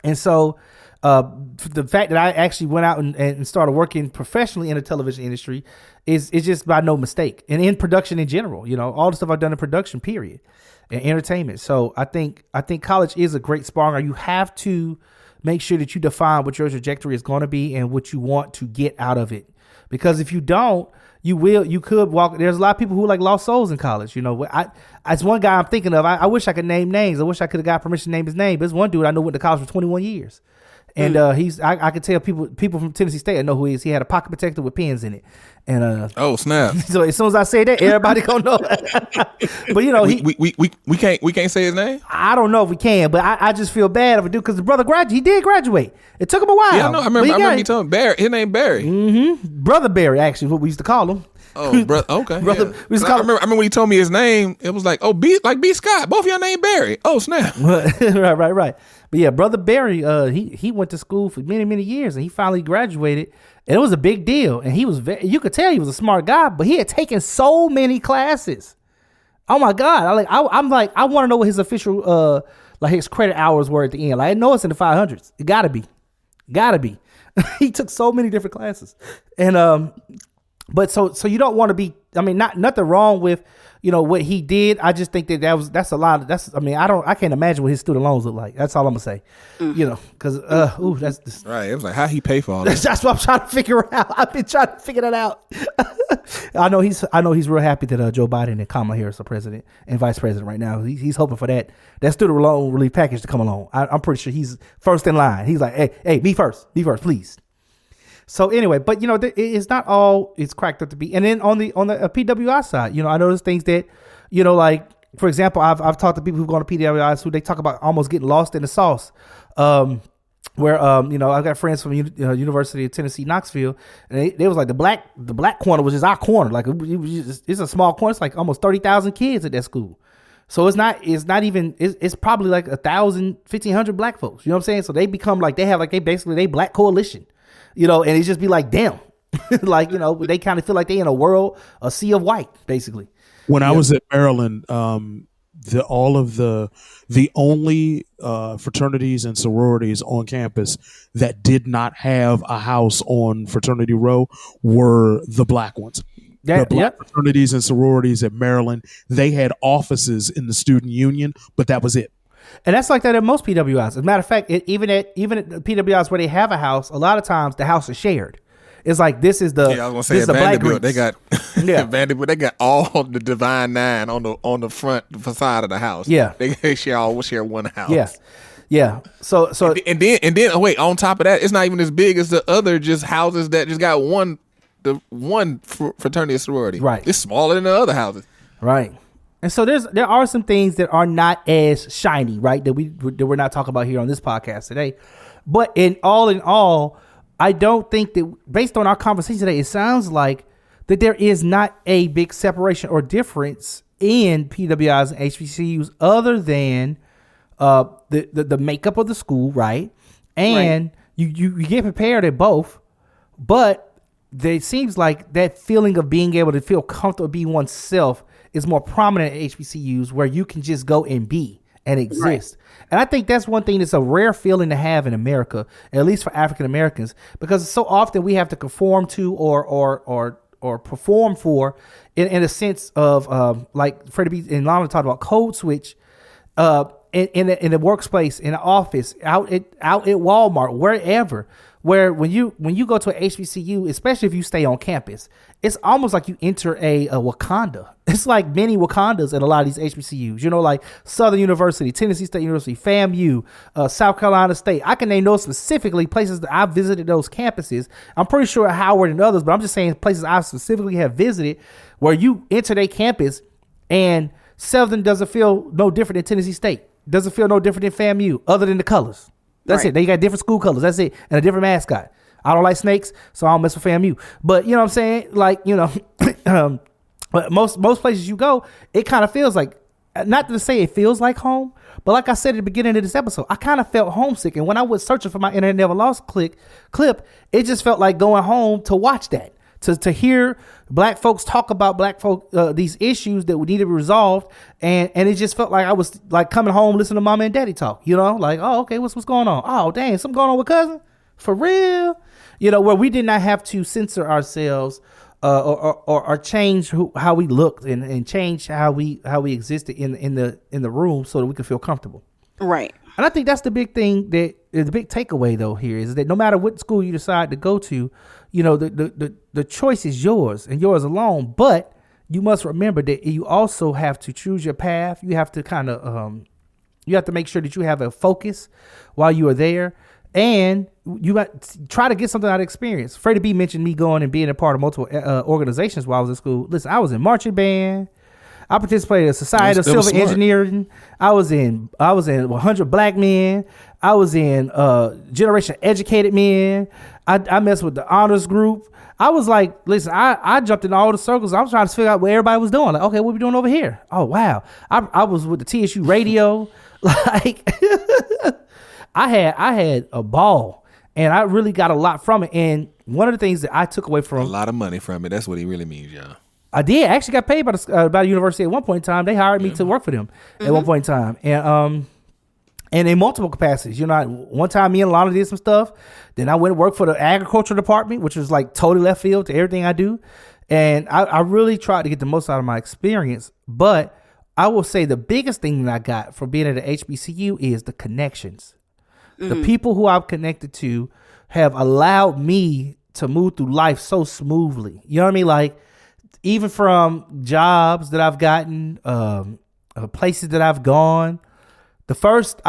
Speaker 2: And so the fact that I actually went out and started working professionally in the television industry is just by no mistake. And in production in general, all the stuff I've done in production, period, and entertainment. So I think college is a great sparring ground. You have to make sure that you define what your trajectory is going to be and what you want to get out of it. Because if you don't, you could walk. There's a lot of people who like lost souls in college. As one guy I'm thinking of, I wish I could name names. I wish I could have got permission to name his name. But there's one dude I know went to college for 21 years. And I could tell people from Tennessee State, I know who he is. He had a pocket protector with pens in it. And
Speaker 3: oh snap!
Speaker 2: So as soon as I say that, everybody gonna know. But you know,
Speaker 3: we can't say his name.
Speaker 2: I don't know if we can, but I just feel bad if I do because the brother he did graduate. It took him a while.
Speaker 3: Yeah, I know. I remember he told me Barry. His name Barry.
Speaker 2: Mm-hmm. Brother Barry, actually, is what we used to call him.
Speaker 3: Oh, brother. Okay.
Speaker 2: Brother,
Speaker 3: yeah. I remember when he told me his name. It was like, B Scott. Both of y'all named Barry. Oh snap!
Speaker 2: right. But yeah, brother Barry, he went to school for many years, and he finally graduated, and it was a big deal. And he was you could tell he was a smart guy, but he had taken so many classes. Oh my God! I want to know what his official his credit hours were at the end. Like I know it's in the 500s. It gotta be. He took so many different classes, and but so you don't want to be. I mean, nothing wrong with what he did. I just think that's a lot. I can't imagine what his student loans look like. That's all I'm gonna say. Because that's
Speaker 3: right. It was like how he pay for all that.
Speaker 2: That's what I'm trying to figure out. I've been trying to figure that out. I know he's real happy that Joe Biden and Kamala Harris are president and vice president right now. He's hoping for that student loan relief package to come along. I'm pretty sure he's first in line. He's like, hey, me first, please. So anyway, but it's not all it's cracked up to be. And then on the PWI side, I know there's things that, like for example, I've talked to people who've gone to PWIs who they talk about almost getting lost in the sauce. Where I've got friends from University of Tennessee Knoxville, and they was like the black corner was just our corner. Like it's a small corner. It's like almost 30,000 kids at that school. So it's probably like 1,000, 1,500 black folks. You know what I'm saying? So they become like they black coalition. And it just be like, damn, like, they kind of feel like they in a sea of white, basically.
Speaker 4: When I was at Maryland, the only fraternities and sororities on campus that did not have a house on Fraternity Row were the black ones. The black fraternities and sororities at Maryland, they had offices in the student union, but that was it.
Speaker 2: And that's like that at most PWIs. As a matter of fact, even at PWIs where they have a house, a lot of times the house is shared. It's like this is the
Speaker 3: I was gonna say at Vanderbilt they got Vanderbilt they got all the Divine Nine on the front facade of the house.
Speaker 2: Yeah,
Speaker 3: they share one house.
Speaker 2: Yeah. So
Speaker 3: and then wait, on top of that, it's not even as big as the other just houses that just got one fraternity or sorority.
Speaker 2: Right,
Speaker 3: it's smaller than the other houses.
Speaker 2: Right. And so there are some things that are not as shiny, right, that we're not talking about here on this podcast today. But in all, I don't think that based on our conversation today, it sounds like that there is not a big separation or difference in PWIs and HBCUs other than the makeup of the school, right? And you get prepared at both, but it seems like that feeling of being able to feel comfortable being oneself is more prominent at HBCUs where you can just go and be and exist. Right. And I think that's one thing that's a rare feeling to have in America, at least for African Americans, because so often we have to conform to or perform for in a sense of like Freddie B and Lana talked about code switch in the workplace, in the office, out at Walmart, wherever. Where when you go to an HBCU, especially if you stay on campus, it's almost like you enter a Wakanda. It's like many Wakandas at a lot of these HBCUs. Like Southern University, Tennessee State University, FAMU, South Carolina State. I can name those specifically places that I've visited those campuses. I'm pretty sure Howard and others, but I'm just saying places I specifically have visited where you enter their campus and Southern doesn't feel no different than Tennessee State. Doesn't feel no different than FAMU other than the colors. That's it. They got different school colors. That's it. And a different mascot. I don't like snakes, so I don't mess with FAMU. But you know what I'm saying? Like, but most places you go, it kind of feels like, not to say it feels like home, but like I said at the beginning of this episode, I kind of felt homesick. And when I was searching for my Internet Never Loss clip, it just felt like going home to watch that. To hear black folks talk about black folk, these issues that would need to be resolved. And it just felt like I was like coming home, listening to mama and daddy talk, like, oh, okay, what's going on? Oh, dang, something going on with cousin? For real? Where we did not have to censor ourselves or change how we looked and change how we existed in the room so that we could feel comfortable.
Speaker 1: Right.
Speaker 2: And I think that's the big thing, that the big takeaway though here is that no matter what school you decide to go to, the choice is yours and yours alone. But you must remember that you also have to choose your path. You have to kind of you have to make sure that you have a focus while you are there. And you got to try to get something out of experience. Freddie B mentioned me going and being a part of multiple organizations while I was in school. Listen, I was in marching band. I participated in Society of Civil Engineering. I was in 100 Black Men. I was in Generation Educated Men. I messed with the honors group. I was like, listen, I jumped in all the circles. I was trying to figure out what everybody was doing. Like, okay, what we doing over here? Oh, wow. I was with the TSU radio. Like, I had a ball, and I really got a lot from it. And one of the things that I took away from
Speaker 3: a lot of money from it. That's what he really means, y'all.
Speaker 2: I did. I actually got paid by the university at one point in time. They hired me to work for them at one point in time. And in multiple capacities. You know, one time me and Lana did some stuff. Then I went and worked for the agriculture department, which was like totally left field to everything I do. And I really tried to get the most out of my experience. But I will say the biggest thing that I got from being at the HBCU is the connections. The people who I've connected to have allowed me to move through life so smoothly. You know what I mean? Like, even from jobs that I've gotten, places that I've gone. The first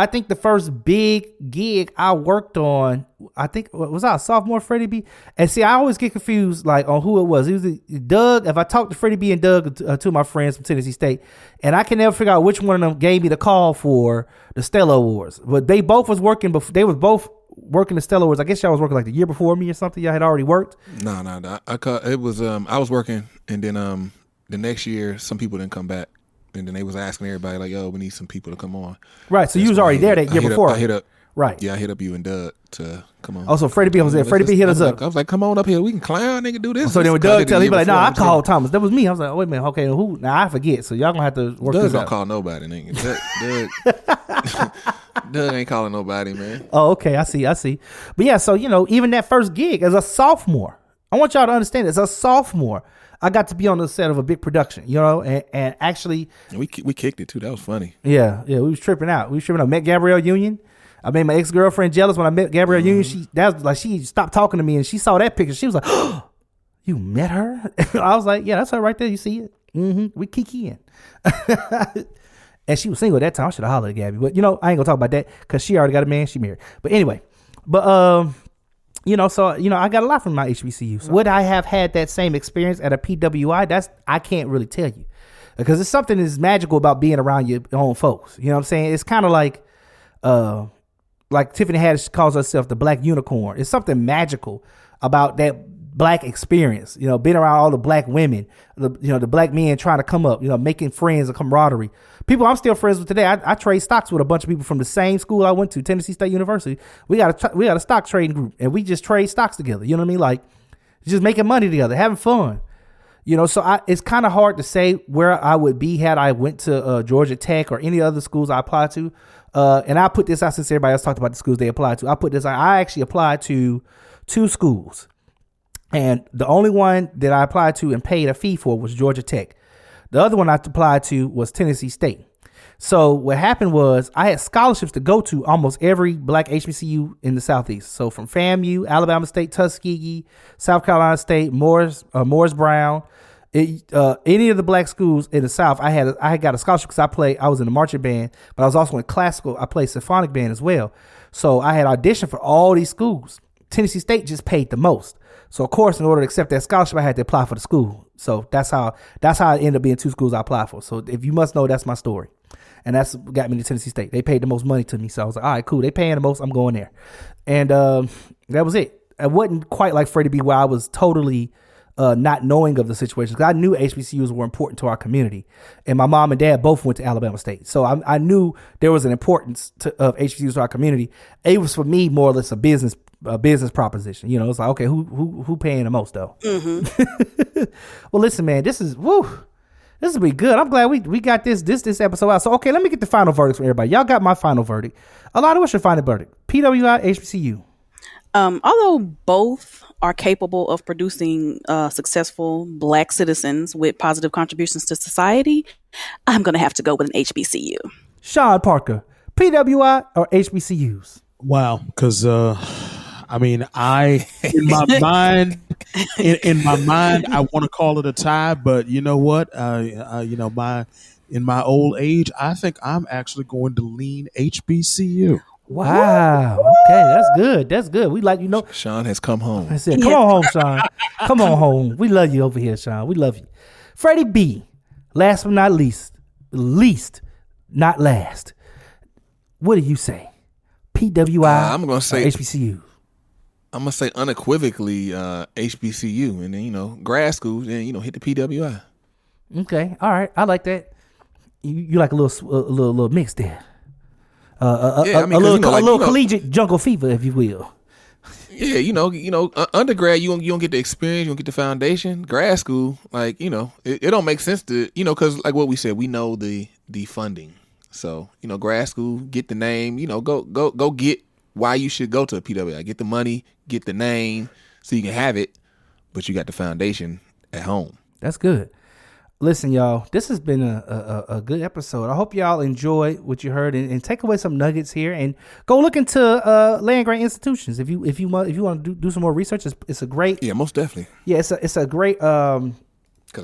Speaker 2: big gig I worked on, I think, was I a sophomore, Freddie B? And see, I always get confused like on who it was. It was Doug. If I talked to Freddie B and Doug, two of my friends from Tennessee State, and I can never figure out which one of them gave me the call for the Stella Awards. But they both was working before. They was both working the Stella Awards. I guess y'all was working like the year before me or something. Y'all had already worked.
Speaker 3: No. It was I was working, and then the next year some people didn't come back. And then they was asking everybody like, "Yo, we need some people to come on."
Speaker 2: Right. So you was already there that year before.
Speaker 3: I hit up.
Speaker 2: Right.
Speaker 3: Yeah, I hit up you and Doug to come on.
Speaker 2: Oh, so Freddie B was there. Freddie B hit us up.
Speaker 3: I was like, "Come on up here. We can clown, nigga, do this."
Speaker 2: So then when Doug tell, he be like, "Nah, I called Thomas." That was me. I was like, oh, "Wait a minute. Okay, who?" Now I forget. So y'all gonna have to work
Speaker 3: Doug
Speaker 2: this out.
Speaker 3: don't call nobody, nigga. Doug ain't calling nobody, man.
Speaker 2: Oh, okay. I see. But yeah, so even that first gig as a sophomore, I want y'all to understand, as a sophomore, I got to be on the set of a big production, and actually
Speaker 3: we kicked it too. That was funny.
Speaker 2: Yeah, we was tripping out. Met Gabrielle Union. I made my ex-girlfriend jealous when I met Gabrielle Union. She stopped talking to me and she saw that picture. She was like, "Oh, you met her?" I was like, "Yeah, that's her right there. You see it? We kikiing." And she was single at that time. I should have hollered at Gabby, but I ain't gonna talk about that because she already got a man. She married. But anyway, I got a lot from my HBCU. So would I have had that same experience at a PWI? I can't really tell you, because it's something that's magical about being around your own folks. You know what I'm saying? It's kind of like Tiffany Haddish calls herself the Black Unicorn. It's something magical about that Black experience. Being around all the Black women, the Black men trying to come up, making friends and camaraderie. People I'm still friends with today. I trade stocks with a bunch of people from the same school I went to, Tennessee State University. We got a stock trading group, and we just trade stocks together. You know what I mean? Like, just making money together, having fun. So it's kind of hard to say where I would be had I went to Georgia Tech or any other schools I applied to. And I put this out since everybody else talked about the schools they applied to. I actually applied to 2 schools. And the only one that I applied to and paid a fee for was Georgia Tech. The other one I applied to was Tennessee State. So what happened was I had scholarships to go to almost every Black HBCU in the Southeast. So from FAMU, Alabama State, Tuskegee, South Carolina State, Morris Brown, any of the Black schools in the South. I had got a scholarship because I was in the marching band, but I was also in classical. I played symphonic band as well. So I had auditioned for all these schools. Tennessee State just paid the most. So of course, in order to accept that scholarship, I had to apply for the school. So that's how it ended up being 2 schools I applied for. So if you must know, that's my story. And that's what got me to Tennessee State. They paid the most money to me. So I was like, all right, cool. They paying the most. I'm going there. And that was it. It wasn't quite like Freddie B, where I was totally not knowing of the situation, because I knew HBCUs were important to our community. And my mom and dad both went to Alabama State. So I knew there was an importance of HBCUs to our community. It was, for me, more or less a business proposition. It's like, okay, who paying the most though? Well, listen, man, this will be good. I'm glad we got this episode out. So, okay, let me get the final verdicts from everybody. Y'all got my final verdict. Alana, what's your final verdict? PWI, HBCU.
Speaker 1: Although both are capable of producing successful Black citizens with positive contributions to society, I'm going to have to go with an HBCU.
Speaker 2: Sean Parker, PWI or HBCUs?
Speaker 4: Wow, because in my mind, I want to call it a tie, but you know what? In my old age, I think I'm actually going to lean HBCU.
Speaker 2: Wow. Okay, that's good. That's good. We like,
Speaker 3: Sean has come home.
Speaker 2: I said, come on home, Sean. Come on home. We love you over here, Sean. We love you. Freddie B, last but not least not last. What do you say? PWI
Speaker 3: I'm going to say
Speaker 2: HBCU.
Speaker 3: I'm going to say unequivocally HBCU. And then, grad school, then, hit the PWI.
Speaker 2: Okay. All right. I like that. You like a little mix there. A little collegiate jungle fever, if you will.
Speaker 3: Yeah, undergrad, you don't get the experience, you don't get the foundation. Grad school, it don't make sense to, because like what we said, we know the funding. So, grad school, get the name, go get why you should go to a PWI. Get the money, get the name, so you can have it, but you got the foundation at home.
Speaker 2: That's good. Listen, y'all, this has been a good episode. I hope y'all enjoy what you heard and take away some nuggets here and go look into land grant institutions. If you want to do some more research, it's a great.
Speaker 3: Yeah, most definitely.
Speaker 2: Yeah, it's a great. Because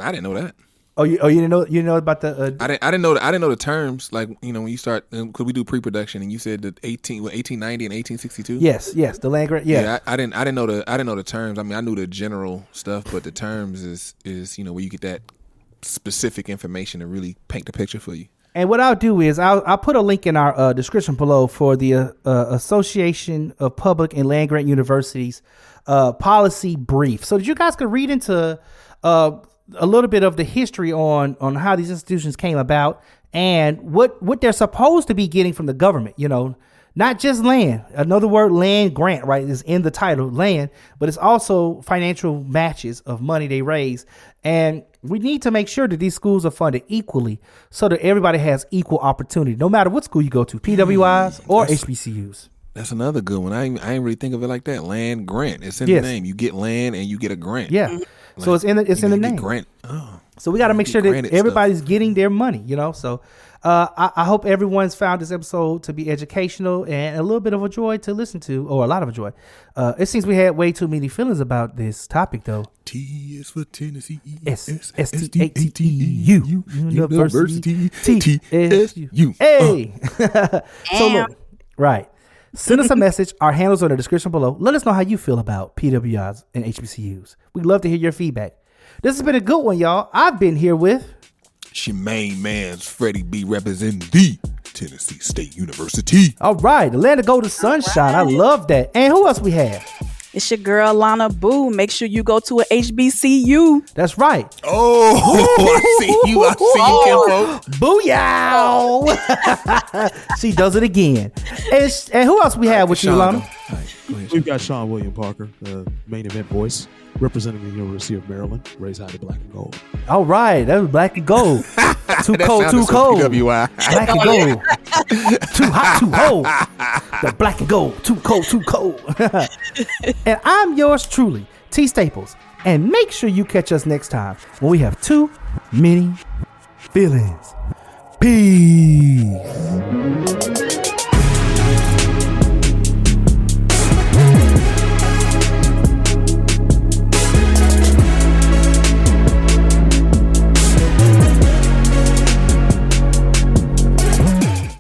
Speaker 3: I didn't know that.
Speaker 2: Oh, you didn't know about the.
Speaker 3: I didn't know the terms. Like when you start, because we do pre-production, and you said that 1890 and 1862.
Speaker 2: Yes, the land grant. Yeah,
Speaker 3: I didn't know the terms. I mean, I knew the general stuff, but the terms is where you get that specific information to really paint the picture for you.
Speaker 2: And what I'll do is I'll put a link in our description below for the Association of Public and Land Grant Universities policy brief, so that you guys could read into a little bit of the history on how these institutions came about and what they're supposed to be getting from the government. Not just land. Another word, land grant, right, is in the title, land, but it's also financial matches of money they raise. And we need to make sure that these schools are funded equally so that everybody has equal opportunity, no matter what school you go to, PWIs or HBCUs.
Speaker 3: That's another good one. I ain't really think of it like that. Land grant. It's in the name. You get land and you get a grant.
Speaker 2: Yeah. So it's in the name.
Speaker 3: Grant. Oh.
Speaker 2: So we got to make sure that everybody's getting their money, So I hope everyone's found this episode to be educational and a little bit of a joy to listen to, or a lot of a joy. It seems we had way too many feelings about this topic, though.
Speaker 3: T is for Tennessee.
Speaker 2: S-T-A-T-E-U. University. T-S-U. Hey. So look, right. Send us a message. Our handles are in the description below. Let us know how you feel about PWIs and HBCUs. We'd love to hear your feedback. This has been a good one, y'all. I've been here with...
Speaker 3: It's your main man's Freddie B, representing the Tennessee State University.
Speaker 2: All right. The land of golden sunshine. Right. I love that. And who else we have?
Speaker 1: It's your girl, Lana Boo. Make sure you go to a HBCU.
Speaker 2: That's right.
Speaker 3: Oh, I see you,
Speaker 2: Kimbo. Booyah. She does it again. And who else we have with you, Lana?
Speaker 4: We've got Sean William Parker, the main event voice, representing the University of Maryland. Raise high to black and gold.
Speaker 2: All right. That was black and gold. Too cold, too cold.
Speaker 3: PWI.
Speaker 2: Black and gold. Too hot, too cold. The black and gold. Too cold, too cold. And I'm yours truly, T Staples. And make sure you catch us next time when we have too many feelings. Peace.